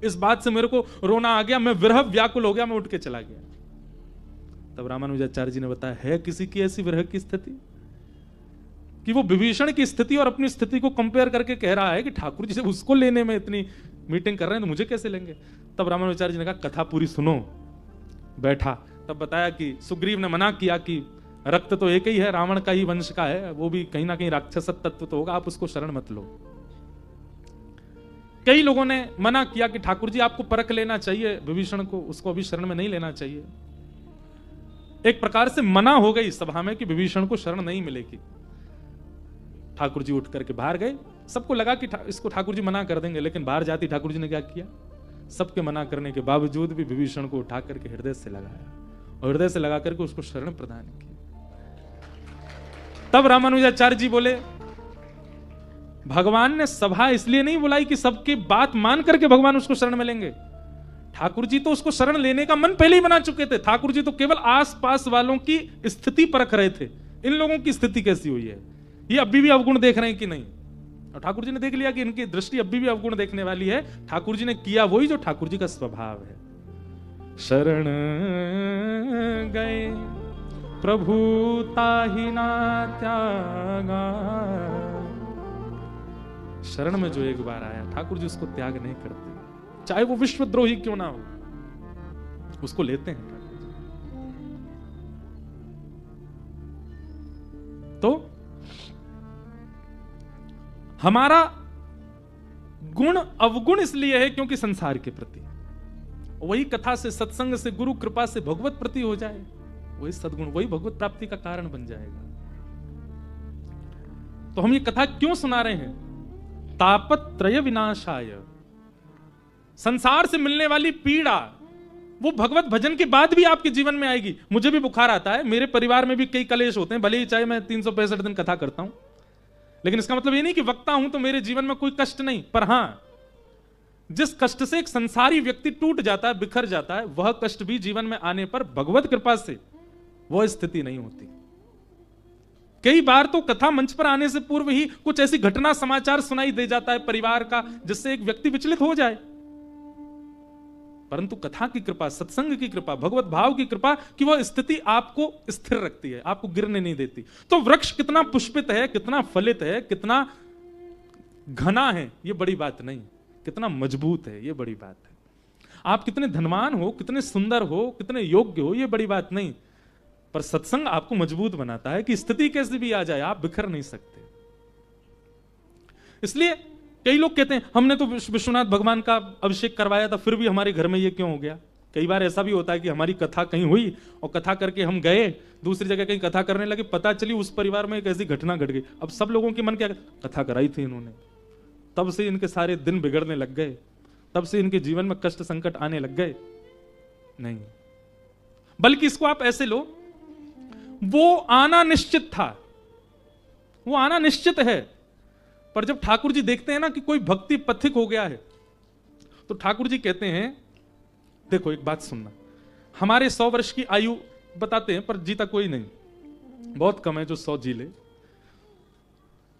A: इस बात से मेरे को रोना आ गया, मैं विरह व्याकुल हो गया, मैं उठ के चला गया। तब रामानुजाचार्य जी ने बताया, है किसी की ऐसी विरह की स्थिति कि वो विभीषण की स्थिति और अपनी स्थिति को कंपेयर करके कह रहा है कि ठाकुर जी से उसको लेने में इतनी मीटिंग कर रहे हैं तो मुझे कैसे लेंगे? तब रामानुजाचार्य जी ने कहा कथा पूरी सुनो। बैठा, तब बताया कि सुग्रीव ने मना किया कि रक्त तो एक ही है, रावण का ही वंश का है, वो भी कहीं ना कहीं राक्षस तत्व तो होगा, आप उसको शरण मत लो। कई लोगों ने मना किया कि ठाकुर जी आपको परख लेना चाहिए विभीषण को, उसको अभी शरण में नहीं लेना चाहिए। एक प्रकार से मना हो गई सभा में कि विभीषण को शरण नहीं मिलेगी। ठाकुर जी उठ करके बाहर गए। सबको लगा कि इसको ठाकुर जी मना कर देंगे, लेकिन बाहर जाती ठाकुर जी ने क्या किया, सबके मना करने के बावजूद भी विभीषण को उठा करके हृदय से लगाया और हृदय से लगा करके उसको शरण प्रदान की। तब रामानुजाचार्य जी बोले, भगवान ने सभा इसलिए नहीं बुलाई कि सबकी बात मान करके भगवान उसको शरण में लेंगे। ठाकुर जी तो उसको शरण लेने का मन पहले ही बना चुके थे। ठाकुर जी तो केवल आसपास वालों की स्थिति परख रहे थे, इन लोगों की स्थिति कैसी हुई है, ये अभी भी अवगुण देख रहे हैं कि नहीं। और ठाकुर जी ने देख लिया कि इनकी दृष्टि अभी भी अवगुण देखने वाली है। ठाकुर जी ने किया वही जो ठाकुर जी का स्वभाव है। शरण गए प्रभु ताहि ना त्यागा। शरण में जो एक बार आया ठाकुर जी उसको त्याग नहीं करते, चाहे वो विश्वद्रोही क्यों ना हो, उसको लेते हैं ठाकुर जी। तो हमारा गुण अवगुण इसलिए है क्योंकि संसार के प्रति, वही कथा से, सत्संग से, गुरु कृपा से भगवत प्रति हो जाए, वही सद्गुण, वही भगवत प्राप्ति का कारण बन जाएगा। तो हम ये कथा क्यों सुना रहे हैं? तापत्रय विनाशाय, संसार से मिलने वाली पीड़ा वो भगवत भजन के बाद भी आपके जीवन में आएगी। मुझे भी बुखार आता है, मेरे परिवार में भी कई कलेश होते हैं, भले ही चाहे मैं 365 दिन कथा करता हूं, लेकिन इसका मतलब ये नहीं कि वक्ता हूं तो मेरे जीवन में कोई कष्ट नहीं। पर हां, जिस कष्ट से एक संसारी व्यक्ति टूट जाता है, बिखर जाता है, वह कष्ट भी जीवन में आने पर भगवत कृपा से वह स्थिति नहीं होती। कई बार तो कथा मंच पर आने से पूर्व ही कुछ ऐसी घटना, समाचार सुनाई दे जाता है परिवार का, जिससे एक व्यक्ति विचलित हो जाए। परंतु कथा की कृपा, सत्संग की कृपा, भगवत भाव की कृपा कि वह स्थिति आपको स्थिर रखती है, आपको गिरने नहीं देती। तो वृक्ष कितना पुष्पित है, कितना फलित है, कितना घना है, यह बड़ी बात नहीं, कितना मजबूत है यह बड़ी बात है। आप कितने धनवान हो, कितने सुंदर हो, कितने योग्य हो, यह बड़ी बात नहीं, पर सत्संग आपको मजबूत बनाता है कि स्थिति कैसी भी आ जाए आप बिखर नहीं सकते। इसलिए कई लोग कहते हैं हमने तो विश्वनाथ भगवान का अभिषेक करवाया था, फिर भी हमारे घर में ये क्यों हो गया। कई बार ऐसा भी होता है कि हमारी कथा कहीं हुई और कथा करके हम गए दूसरी जगह कहीं कथा करने लगे, पता चली उस परिवार में एक ऐसी घटना घट गई। अब सब लोगों के मन क्या, कथा कराई थी इन्होंने, तब से इनके सारे दिन बिगड़ने लग गए, तब से इनके जीवन में कष्ट संकट आने लग गए। नहीं, बल्कि इसको आप ऐसे लो, वो आना निश्चित था, वो आना निश्चित है। पर जब ठाकुर जी देखते हैं ना कि कोई भक्ति पथिक हो गया है, तो ठाकुर जी कहते हैं देखो एक बात सुनना, हमारे 100 वर्ष की आयु बताते हैं पर जीता कोई नहीं, बहुत कम है जो 100 जी ले।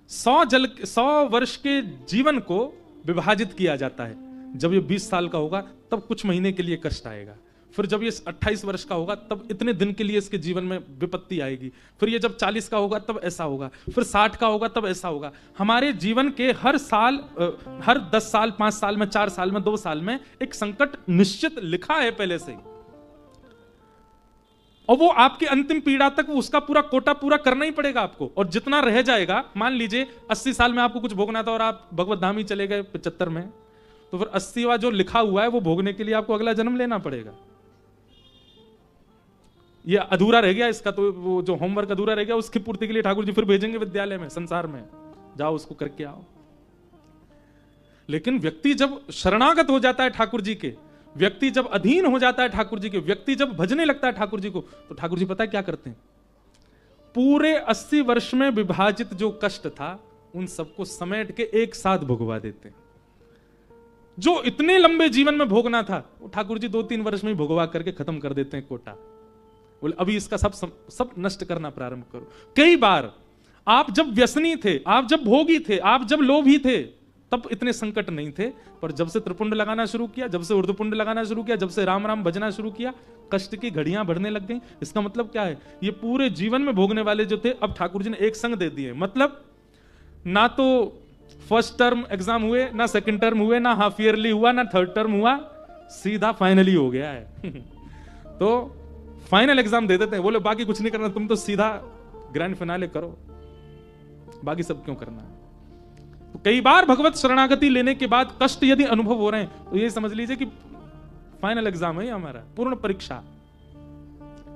A: 100 वर्ष के जीवन को विभाजित किया जाता है। जब ये 20 साल का होगा तब कुछ महीने के लिए कष्ट आएगा, फिर जब ये 28 वर्ष का होगा तब इतने दिन के लिए इसके जीवन में विपत्ति आएगी, फिर ये जब 40 का होगा तब ऐसा होगा, फिर 60 का होगा तब ऐसा होगा। हमारे जीवन के हर साल, हर 10 साल, 5 साल में, 4 साल में, 2 साल में एक संकट निश्चित लिखा है पहले से ही, और वो आपकी अंतिम पीड़ा तक उसका पूरा कोटा पूरा करना ही पड़ेगा आपको। और जितना रह जाएगा, मान लीजिए 80 साल में आपको कुछ भोगना था और आप भगवत धाम ही चले गए 75 में, तो फिर 80वां जो लिखा हुआ है वो भोगने के लिए आपको अगला जन्म लेना पड़ेगा। ये अधूरा रह गया इसका, तो वो जो होमवर्क अधूरा रह गया उसकी पूर्ति के लिए ठाकुर जी फिर भेजेंगे विद्यालय में, संसार में, जाओ उसको करके आओ। लेकिन व्यक्ति जब शरणागत हो जाता है ठाकुर जी के, व्यक्ति जब अधीन हो जाता है ठाकुर जी के, व्यक्ति जब भजने लगता है ठाकुर जी को, तो ठाकुर जी पता है क्या करते हैं? पूरे 80 वर्ष में विभाजित जो कष्ट था उन सबको समेट के एक साथ भुगवा देते हैं। जो इतने लंबे जीवन में भोगना था वो ठाकुर जी 2-3 वर्ष में ही भुगवा करके खत्म कर देते हैं कोटा। बोले अभी इसका सब नष्ट करना प्रारंभ करो। कई बार आप जब व्यसनी थे, आप जब भोगी थे, आप जब लोभी थे, तब इतने संकट नहीं थे, पर जब से त्रिपुंड लगाना शुरू किया, जब से ऊर्ध्वपुंड लगाना शुरू किया, जब से राम राम भजना शुरू किया, कष्ट की घड़ियां बढ़ने लग गई। इसका मतलब क्या है? ये पूरे जीवन में भोगने वाले जो थे, अब ठाकुर जी ने एक संग दे दिए। मतलब ना तो फर्स्ट टर्म एग्जाम हुए, ना सेकंड टर्म हुए, ना हाफ ईयरली हुआ, ना थर्ड टर्म हुआ, सीधा फाइनली हो गया है। तो फाइनल एग्जाम दे देते हैं, बोले बाकी कुछ नहीं करना, तुम तो सीधा ग्रैंड फिनाले करो, बाकी सब क्यों करना है। तो कई बार भगवत शरणागति लेने के बाद कष्ट यदि अनुभव हो रहे हैं तो ये समझ लीजिए कि फाइनल एग्जाम है हमारा, पूर्ण परीक्षा,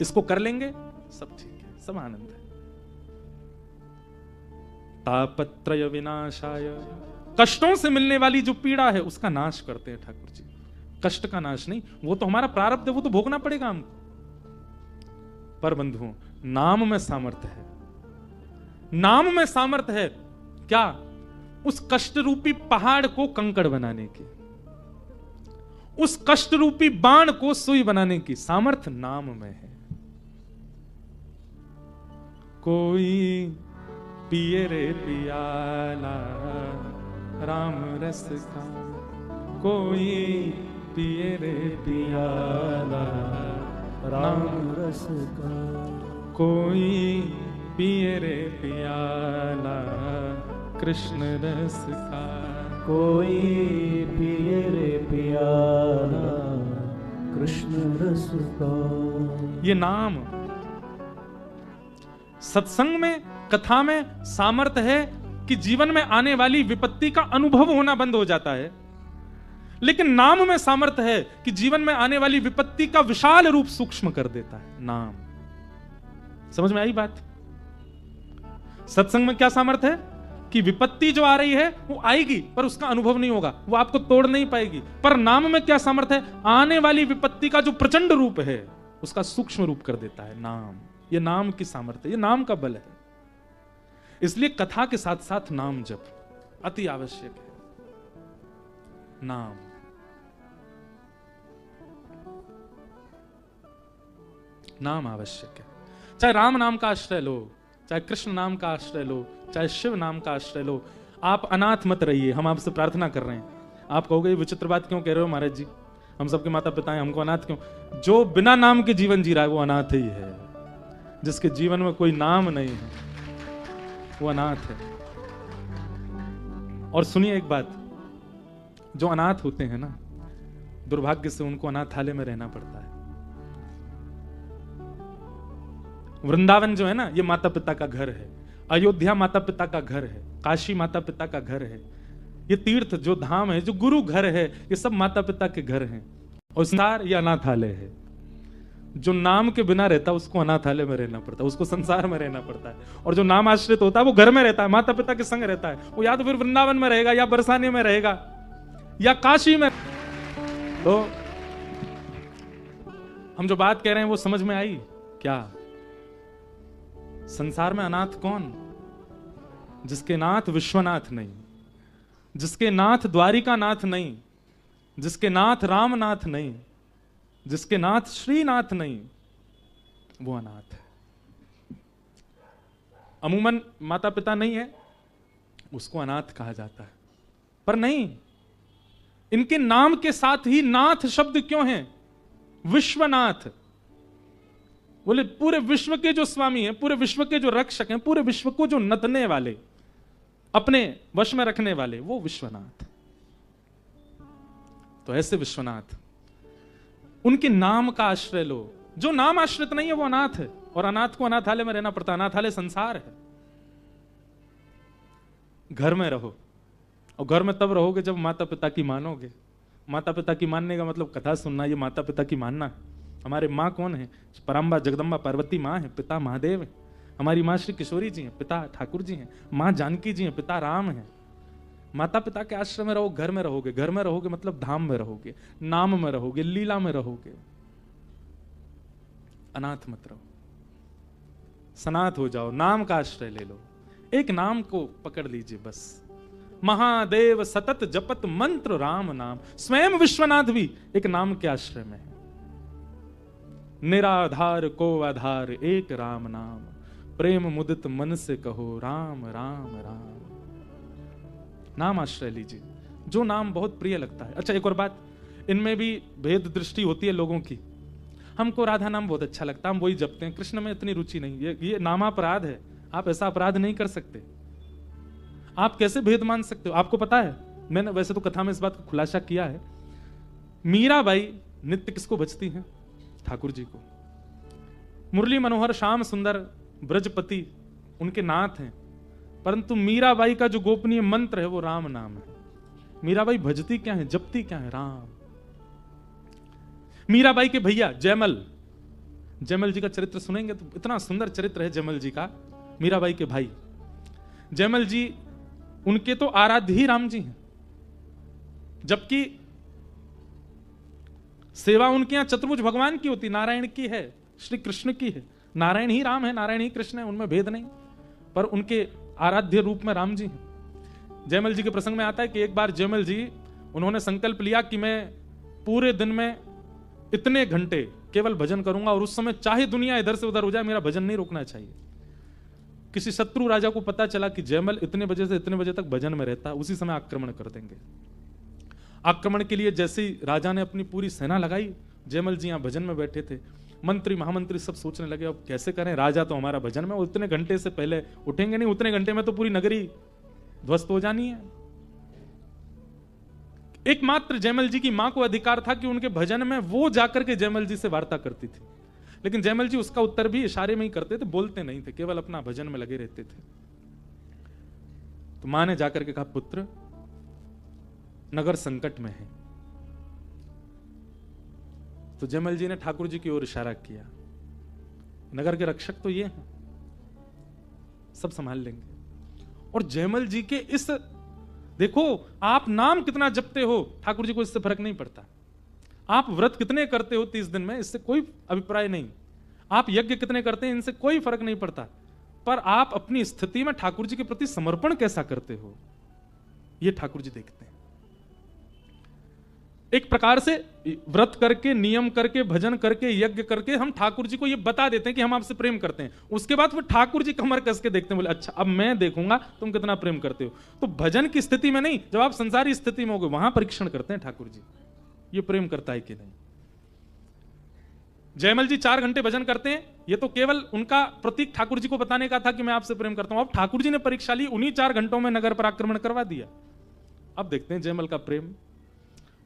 A: इसको कर लेंगे सब ठीक है, सब आनंद है। तापत्रय विनाशाय, कष्टों से मिलने वाली जो पीड़ा है उसका नाश करते हैं ठाकुर जी। कष्ट का नाश नहीं, वो तो हमारा प्रारब्ध है, वो तो भोगना पड़ेगा हमको। पर बंधुओं, नाम में सामर्थ्य है, नाम में सामर्थ्य है। क्या? उस कष्ट रूपी पहाड़ को कंकड़ बनाने की, उस कष्ट रूपी बाण को सुई बनाने की सामर्थ्य नाम में है। कोई पिए रे पियाला राम रस का, कोई पिए रे पियाला राम रस का, कोई पिए रे पियाला कृष्ण रस का,
B: कोई पिए रे पियाला कृष्ण रस का।
A: ये नाम सत्संग में, कथा में सामर्थ्य है कि जीवन में आने वाली विपत्ति का अनुभव होना बंद हो जाता है, लेकिन नाम में सामर्थ्य है कि जीवन में आने वाली विपत्ति का विशाल रूप सूक्ष्म कर देता है नाम। समझ में आई बात? सत्संग में क्या सामर्थ्य है कि विपत्ति जो आ रही है वो आएगी पर उसका अनुभव नहीं होगा, वो आपको तोड़ नहीं पाएगी। पर नाम में क्या सामर्थ्य है? आने वाली विपत्ति का जो प्रचंड रूप है उसका सूक्ष्म रूप कर देता है नाम। ये नाम की सामर्थ्य, ये नाम का बल है। इसलिए कथा के साथ साथ नाम जप अति आवश्यक है। नाम, नाम आवश्यक है। चाहे राम नाम का आश्रय लो, चाहे कृष्ण नाम का आश्रय लो, चाहे शिव नाम का आश्रय लो। आप अनाथ मत रहिए, हम आपसे प्रार्थना कर रहे हैं। आप कहोगे विचित्र बात क्यों कह रहे हो महाराज जी, हम सबके माता पिता हैं, हमको अनाथ क्यों? जो बिना नाम के जीवन जी रहा है वो अनाथ ही है। जिसके जीवन में कोई नाम नहीं है वो अनाथ है। और सुनिए एक बात, जो अनाथ होते हैं ना, दुर्भाग्य से उनको अनाथालय में रहना पड़ता है। वृंदावन जो है ना, ये माता पिता का घर है। अयोध्या माता पिता का घर है। काशी माता पिता का घर है। ये तीर्थ जो धाम है, जो गुरु घर है, ये सब माता पिता के घर हैं। और संसार ये अनाथालय है। जो नाम के बिना रहता है उसको अनाथालय में रहना पड़ता है, उसको संसार में रहना पड़ता है। और जो नाम आश्रित होता है वो घर में रहता है, माता पिता के संग रहता है। वो या तो फिर वृंदावन में रहेगा, या बरसाने में रहेगा, या काशी में। तो हम जो बात कह रहे हैं वो समझ में आई क्या? संसार में अनाथ कौन? जिसके नाथ विश्वनाथ नहीं, जिसके नाथ द्वारिका नाथ नहीं, जिसके नाथ रामनाथ नहीं, जिसके नाथ श्रीनाथ नहीं, वो अनाथ है। अमूमन माता पिता नहीं है उसको अनाथ कहा जाता है, पर नहीं, इनके नाम के साथ ही नाथ शब्द क्यों है? विश्वनाथ। बोले पूरे विश्व के जो स्वामी हैं, पूरे विश्व के जो रक्षक हैं, पूरे विश्व को जो नतने वाले, अपने वश में रखने वाले, वो विश्वनाथ। तो ऐसे विश्वनाथ, उनके नाम का आश्रय लो। जो नाम आश्रित नहीं है वो अनाथ है, और अनाथ को अनाथालय में रहना पड़ता है। अनाथालय संसार है। घर में रहो, और घर में तब रहोगे जब माता पिता की मानोगे। माता पिता की मानने का मतलब कथा सुनना, ये माता पिता की मानना। हमारे माँ कौन है? पराम्बा जगदम्बा पार्वती माँ है, पिता महादेव है। हमारी माँ श्री किशोरी जी हैं, पिता ठाकुर जी हैं। माँ जानकी जी हैं, पिता राम हैं। माता पिता के आश्रम में रहो, घर में रहोगे। घर में रहोगे मतलब धाम में रहोगे, नाम में रहोगे, लीला में रहोगे। अनाथ मत रहो, सनाथ हो जाओ, नाम का आश्रय ले लो। एक नाम को पकड़ लीजिए बस। महादेव सतत जपत मंत्र राम नाम। स्वयं विश्वनाथ भी एक नाम के आश्रय में है। निराधार को आधार एक राम नाम, प्रेम मुदित मन से कहो राम राम राम। नाम आश्रय लीजिए, जो नाम बहुत प्रिय लगता है। अच्छा, एक और बात, इनमें भी भेद दृष्टि होती है लोगों की। हमको राधा नाम बहुत अच्छा लगता है, हम वही जपते हैं। कृष्ण में इतनी रुचि नहीं। ये नामापराध है। आप ऐसा अपराध नहीं कर सकते। आप कैसे भेद मान सकते हो? आपको पता है, मैंने वैसे तो कथा में इस बात का खुलासा किया है। मीराबाई नित्य किसको भजती हैं? ठाकुर जी को। मुरली मनोहर श्याम सुंदर ब्रजपति उनके नाथ हैं, परंतु मीराबाई का जो गोपनीय मंत्र है वो राम नाम है। मीराबाई भजती क्या है, जपती क्या है? राम। मीराबाई के भैया जयमल, जयमल जी का चरित्र सुनेंगे तो इतना सुंदर चरित्र है जयमल जी का। मीराबाई के भाई जयमल जी, उनके तो आराध्य ही राम जी हैं, जबकि सेवा उनके यहां चतुर्भुज भगवान की होती, नारायण की है, श्री कृष्ण की है। नारायण ही राम है, नारायण ही कृष्ण है, उनमें भेद नहीं, पर उनके आराध्य रूप में राम जी हैं। जयमल जी के प्रसंग में आता है कि एक बार जयमल जी, उन्होंने संकल्प लिया कि मैं पूरे दिन में इतने घंटे केवल भजन करूंगा, और उस समय चाहे दुनिया इधर से उधर हो जाए, मेरा भजन नहीं रुकना चाहिए। किसी शत्रु राजा को पता चला कि जयमल इतने बजे से इतने बजे तक भजन में रहता है, उसी समय आक्रमण कर देंगे। आक्रमण के लिए जैसे ही राजा ने अपनी पूरी सेना लगाई, जयमल जी यहां भजन में बैठे थे। मंत्री महामंत्री सब सोचने लगे अब कैसे करें, राजा तो हमारा भजन में, उतने घंटे से पहले उठेंगे नहीं, उतने घंटे में तो पूरी नगरी ध्वस्त हो जानी है। एकमात्र जयमल जी की मां को अधिकार था कि उनके भजन में वो जाकर के जयमल जी से वार्ता करती थी, लेकिन जयमल जी उसका उत्तर भी इशारे में ही करते थे, बोलते नहीं थे, केवल अपना भजन में लगे रहते थे। तो मां ने जाकर के कहा, पुत्र नगर संकट में है। तो जयमल जी ने ठाकुर जी की ओर इशारा किया, नगर के रक्षक तो ये हैं, सब संभाल लेंगे। और जयमल जी के इस, देखो आप नाम कितना जपते हो, ठाकुर जी को इससे फर्क नहीं पड़ता। आप व्रत कितने करते हो 30 दिन में, इससे कोई अभिप्राय नहीं। आप यज्ञ कितने करते हैं, इनसे कोई फर्क नहीं पड़ता। पर आप अपनी स्थिति में ठाकुर जी के प्रति समर्पण कैसा करते हो, यह ठाकुर जी देखते हैं। एक प्रकार से व्रत करके, नियम करके, भजन करके, यज्ञ करके हम ठाकुर जी को यह बता देते हैं कि हम आपसे प्रेम करते हैं। उसके बाद फिर ठाकुर जी कमर कस के देखते हैं, बोले अच्छा अब मैं देखूंगा तुम कितना प्रेम करते हो। तो भजन की स्थिति में नहीं, जब आप संसारी स्थिति में होगे वहां परीक्षण करते हैं ठाकुर जी, ये प्रेम करता है कि नहीं। जयमल जी 4 घंटे भजन करते हैं, ये तो केवल उनका प्रतीक ठाकुर जी को बताने का था कि मैं आपसे प्रेम करता हूं। अब ठाकुर जी ने परीक्षा ली, उन्हीं 4 घंटों में नगर पर आक्रमण करवा दिया। अब देखते हैं जयमल का प्रेम।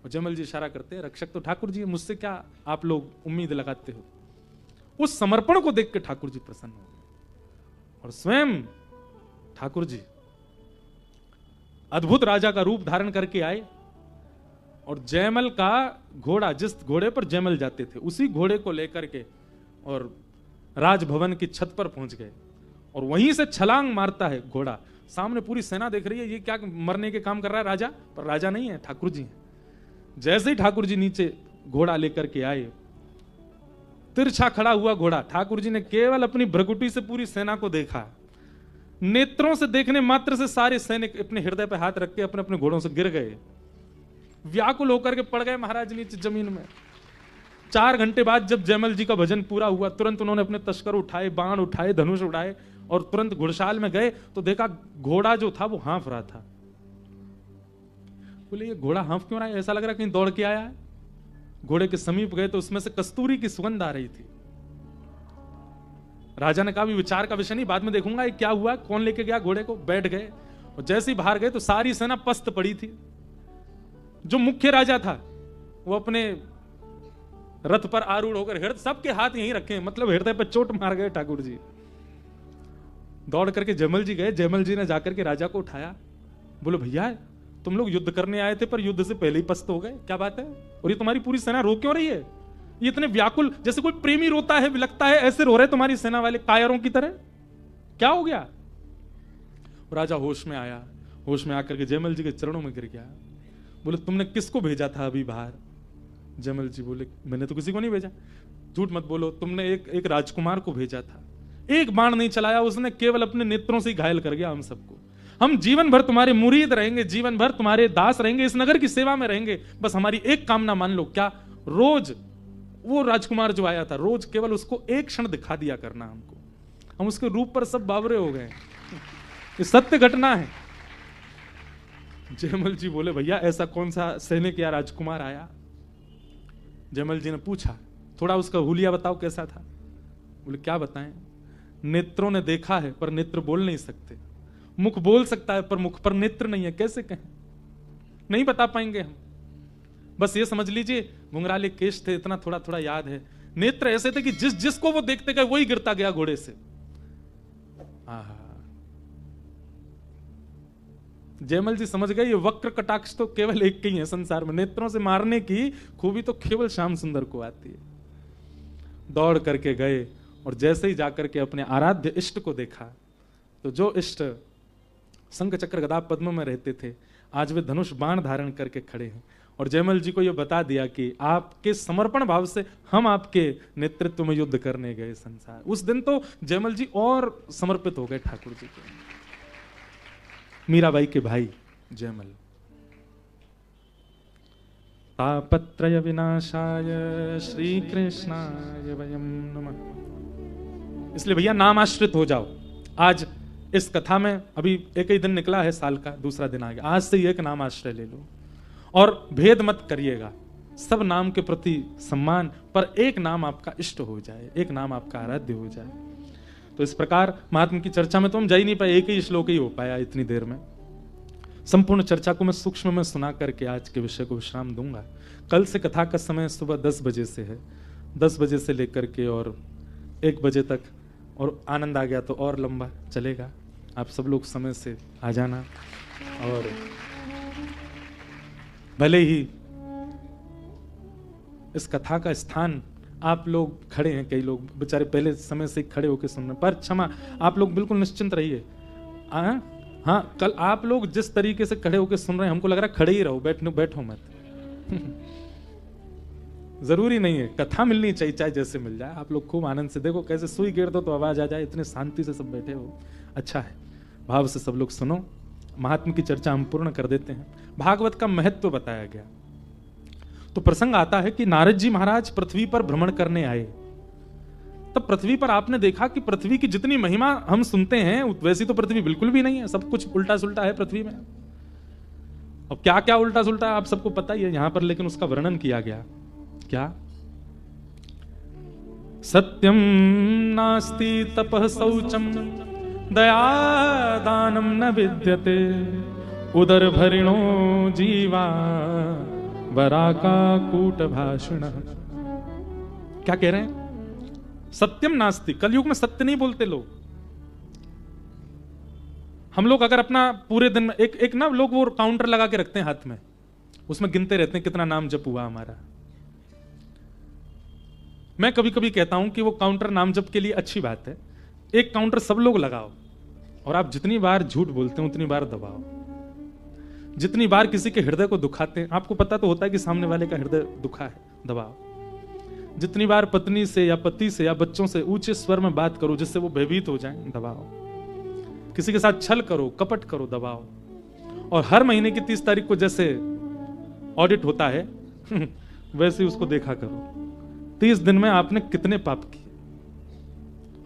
A: और जयमल जी इशारा करते हैं, रक्षक तो ठाकुर जी, मुझसे क्या आप लोग उम्मीद लगाते हो। उस समर्पण को देख के ठाकुर जी प्रसन्न हो गए, और स्वयं ठाकुर जी अद्भुत राजा का रूप धारण करके आए, और जयमल का घोड़ा, जिस घोड़े पर जयमल जाते थे, उसी घोड़े को लेकर के और राजभवन की छत पर पहुंच गए। और वहीं से छलांग मारता है घोड़ा, सामने पूरी सेना देख रही है, ये क्या मरने के काम कर रहा है राजा, पर राजा नहीं है, ठाकुर जी हैं। जैसे ही ठाकुर जी नीचे घोड़ा लेकर के आए, तिरछा खड़ा हुआ घोड़ा। ठाकुर जी ने केवल अपनी भ्रकुटी से पूरी सेना को देखा। नेत्रों से देखने मात्र से सारे सैनिक अपने हृदय पे हाथ रख के अपने अपने घोड़ों से गिर गए, व्याकुल होकर के पड़ गए महाराज नीचे जमीन में। 4 घंटे बाद जब जयमल जी का भजन पूरा हुआ, तुरंत उन्होंने अपने तश्कर उठाए, बाण उठाए, धनुष उठाए और तुरंत घुड़शाल में गए तो देखा घोड़ा जो था वो हाँफ रहा था। बोले ये घोड़ा हाँफ क्यों रहा है? ऐसा लग रहा है कहीं दौड़ के आया है। घोड़े के समीप गए तो उसमें से कस्तूरी की सुगंध आ रही थी। राजा ने कहा भी विचार का विषय नहीं, बाद में देखूंगा ये क्या हुआ, कौन लेके गया घोड़े को। बैठ गए और जैसे ही बाहर गए तो सारी सेना पस्त पड़ी थी। जो मुख्य राजा था वो अपने रथ पर आरूढ़ होकर, हृदय सबके हाथ यहीं रखे, मतलब हृदय पर चोट मार गए ठाकुर जी। दौड़ करके जयमल जी गए। जयमल जी ने जाकर के राजा को उठाया। बोलो भैया तुम लोग युद्ध करने आए थे पर युद्ध से पहले ही पस्त हो गए, क्या बात है? और ये तुम्हारी पूरी सेना रो क्यों रही है? ये इतने व्याकुल, जैसे कोई प्रेमी रोता है, विलकता है, ऐसे रो रहे तुम्हारी सेना वाले कायरों की तरह, क्या हो गया? राजा होश में आया। होश में आकर के जयमल जी के चरणों में गिर गया। बोले तुमने किसको भेजा था अभी बाहर? जयमल जी बोले मैंने तो किसी को नहीं भेजा। झूठ मत बोलो, तुमने एक राजकुमार को भेजा था। एक बाण नहीं चलाया उसने, केवल अपने नेत्रों से ही घायल कर गया हम सबको। हम जीवन भर तुम्हारे मुरीद रहेंगे, जीवन भर तुम्हारे दास रहेंगे, इस नगर की सेवा में रहेंगे। बस हमारी एक कामना मान लो। क्या? रोज वो राजकुमार जो आया था, रोज केवल उसको एक क्षण दिखा दिया करना हमको। हम उसके रूप पर सब बावरे हो गए। ये सत्य घटना है। जयमल जी बोले भैया ऐसा कौन सा सैनिक या राजकुमार आया? जयमल जी ने पूछा थोड़ा उसका हुलिया बताओ कैसा था। बोले क्या बताएं, नेत्रों ने देखा है पर नेत्र बोल नहीं सकते, मुख बोल सकता है पर मुख पर नेत्र नहीं है, कैसे कहें, नहीं बता पाएंगे हम। बस ये समझ लीजिए घुंघराले केश थे, इतना थोड़ा थोड़ा याद है। नेत्र ऐसे थे कि जिसको वो देखते गए वही गिरता गया घोड़े से। जयमल जी समझ गए ये वक्र कटाक्ष तो केवल एक ही है संसार में, नेत्रों से मारने की खूबी तो केवल श्याम सुंदर को आती है। दौड़ करके गए और जैसे ही जाकर के अपने आराध्य इष्ट को देखा तो जो इष्ट शंख चक्र गदा पद्म में रहते थे आज वे धनुष बाण धारण करके खड़े हैं। और जयमल जी को यह बता दिया कि आपके समर्पण भाव से हम आपके नेतृत्व में युद्ध करने गए संसार। उस दिन तो जयमल जी और समर्पित हो गए ठाकुर जी को। मीराबाई के भाई जयमल। तापत्रय विनाशाय श्री कृष्णाय वयं नमः। इसलिए भैया नाम आश्रित हो जाओ। आज इस कथा में अभी एक ही दिन निकला है साल का, दूसरा दिन आ गया। आज से एक नाम आश्रय ले लो और भेद मत करिएगा। सब नाम के प्रति सम्मान, पर एक नाम आपका इष्ट हो जाए, एक नाम आपका आराध्य हो जाए। तो इस प्रकार महात्मा की चर्चा में तो हम जा ही नहीं पाए, एक ही श्लोक ही हो पाया इतनी देर में। संपूर्ण चर्चा को मैं सूक्ष्म में सुना करके आज के विषय को विश्राम दूंगा। कल से कथा का समय सुबह 10 बजे से है, 10 बजे से लेकर के और 1 बजे तक, और आनंद आ गया तो और लंबा चलेगा। आप सब लोग समय से आ जाना। और भले ही इस कथा का स्थान आप लोग खड़े हैं, कई लोग बेचारे पहले समय से खड़े होकर सुन रहे, पर क्षमा, आप लोग बिल्कुल निश्चिंत रहिए। हाँ, कल आप लोग जिस तरीके से खड़े होकर सुन रहे हैं, हमको लग रहा है खड़े ही रहो, बैठो मत। जरूरी नहीं है, कथा मिलनी चाहिए, चाहे जैसे मिल जाए। आप लोग खूब आनंद से देखो, कैसे सुई गिर दो तो आवाज आ जाए, इतने शांति से सब बैठे हो, अच्छा है। भाव से सब लोग सुनो। महात्मा की चर्चा हम पूर्ण कर देते हैं। भागवत का महत्व बताया गया तो प्रसंग आता है कि नारद जी महाराज पृथ्वी पर भ्रमण करने आए। तब पृथ्वी पर आपने देखा कि पृथ्वी की जितनी महिमा हम सुनते हैं वैसी तो पृथ्वी बिल्कुल भी नहीं है, सब कुछ उल्टा सुल्टा है पृथ्वी में। और क्या क्या उल्टा सुल्टा है आप सबको पता ही है यहां पर, लेकिन उसका वर्णन किया गया। क्या? सत्यम नास्ति तपः शौचम दया दानम न विद्यते उदर भरिणो जीवा वराका कूट भाषण। क्या कह रहे हैं? सत्यम नास्ति, कलयुग में सत्य नहीं बोलते लोग। हम लोग अगर अपना पूरे दिन में एक ना लोग वो काउंटर लगा के रखते हैं हाथ में, उसमें गिनते रहते हैं कितना नाम जप हुआ हमारा। मैं कभी कभी कहता हूं कि वो काउंटर नाम जप के लिए अच्छी बात है। एक काउंटर सब लोग लगाओ और आप जितनी बार झूठ बोलते हैं उतनी बार दबाओ। जितनी बार किसी के हृदय को दुखाते हैं, आपको पता तो होता है कि सामने वाले का हृदय दुखा है, दबाओ। जितनी बार पत्नी से या पति से या बच्चों से ऊंचे स्वर में बात करो जिससे वो भयभीत हो जाएं, दबाओ। किसी के साथ छल करो, कपट करो, दबाओ। और हर महीने की 30 तारीख को जैसे ऑडिट होता है वैसे उसको देखा करो 30 दिन में आपने कितने पाप किए।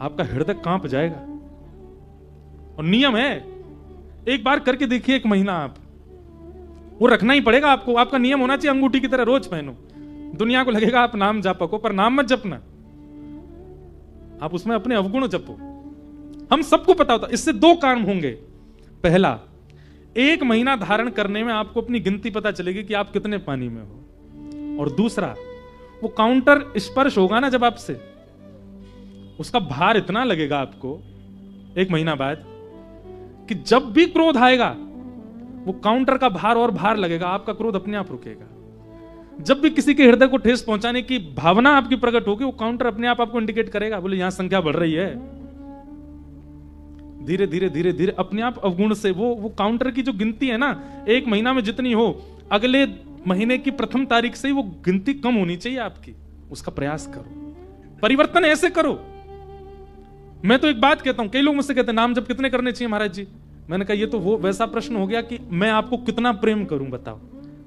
A: आपका हृदय कांप जाएगा। और नियम है, एक बार करके देखिए, 1 महीना आप, वो रखना ही पड़ेगा आपको। आपका नियम होना चाहिए अंगूठी की तरह, रोज पहनो। दुनिया को लगेगा आप नाम जापक हो, पर नाम मत जपना, आप उसमें अपने अवगुण जपो। हम सबको पता होता, इससे 2 काम होंगे। पहला, 1 महीना धारण करने में आपको अपनी गिनती पता चलेगी कि आप कितने पानी में हो। और दूसरा, वो काउंटर स्पर्श होगा ना जब आपसे, उसका भार इतना लगेगा आपको 1 महीना बाद कि जब भी क्रोध आएगा वो काउंटर का भार और भार लगेगा, आपका क्रोध अपने आप रुकेगा। जब भी किसी के हृदय को ठेस पहुंचाने की भावना आपकी प्रकट होगी, वो काउंटर अपने आप आपको इंडिकेट करेगा, बोले यहां संख्या बढ़ रही है। धीरे धीरे धीरे धीरे अपने आप अवगुण से वो काउंटर की जो गिनती है ना, 1 महीना में जितनी हो, अगले महीने की प्रथम तारीख से ही वो गिनती कम होनी चाहिए आपकी। उसका प्रयास करो, परिवर्तन ऐसे करो। मैं तो एक बात कहता हूं, कई लोग मुझसे कहते हैं नाम जप कितने करने चाहिए महाराज जी। मैंने कहा ये तो वो वैसा प्रश्न हो गया कि मैं आपको कितना प्रेम करूं, बताओ।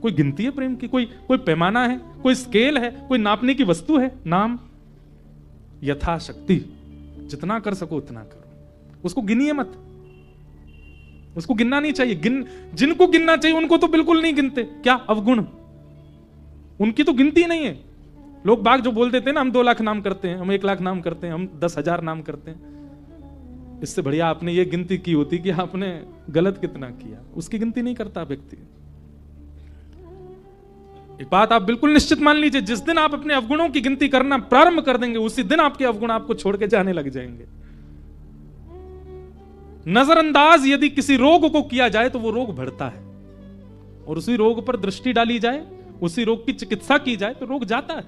A: कोई गिनती है प्रेम की? कोई पैमाना है? कोई स्केल है? कोई नापने की वस्तु है? नाम यथाशक्ति, जितना कर सको उतना करो। उसको गिनिए मत, उसको गिनना नहीं चाहिए। जिनको गिनना चाहिए उनको तो बिल्कुल नहीं गिनते। क्या अवगुण, उनकी तो गिनती नहीं है। लोग बाग जो बोल देते हैं ना, हम 2 लाख नाम करते हैं, हम 1 लाख नाम करते हैं, हम 10,000 नाम करते हैं। इससे बढ़िया आपने ये गिनती की होती कि आपने गलत कितना किया। उसकी गिनती नहीं करता व्यक्ति। एक बात आप बिल्कुल निश्चित मान लीजिए, जिस दिन आप अपने अवगुणों की गिनती करना प्रारंभ कर देंगे, उसी दिन आपके अवगुण आपको छोड़ के जाने लग जाएंगे। नजरअंदाज यदि किसी रोग को किया जाए तो वो रोग बढ़ता है, और उसी रोग पर दृष्टि डाली जाए, उसी रोग की चिकित्सा की जाए तो रोग जाता है।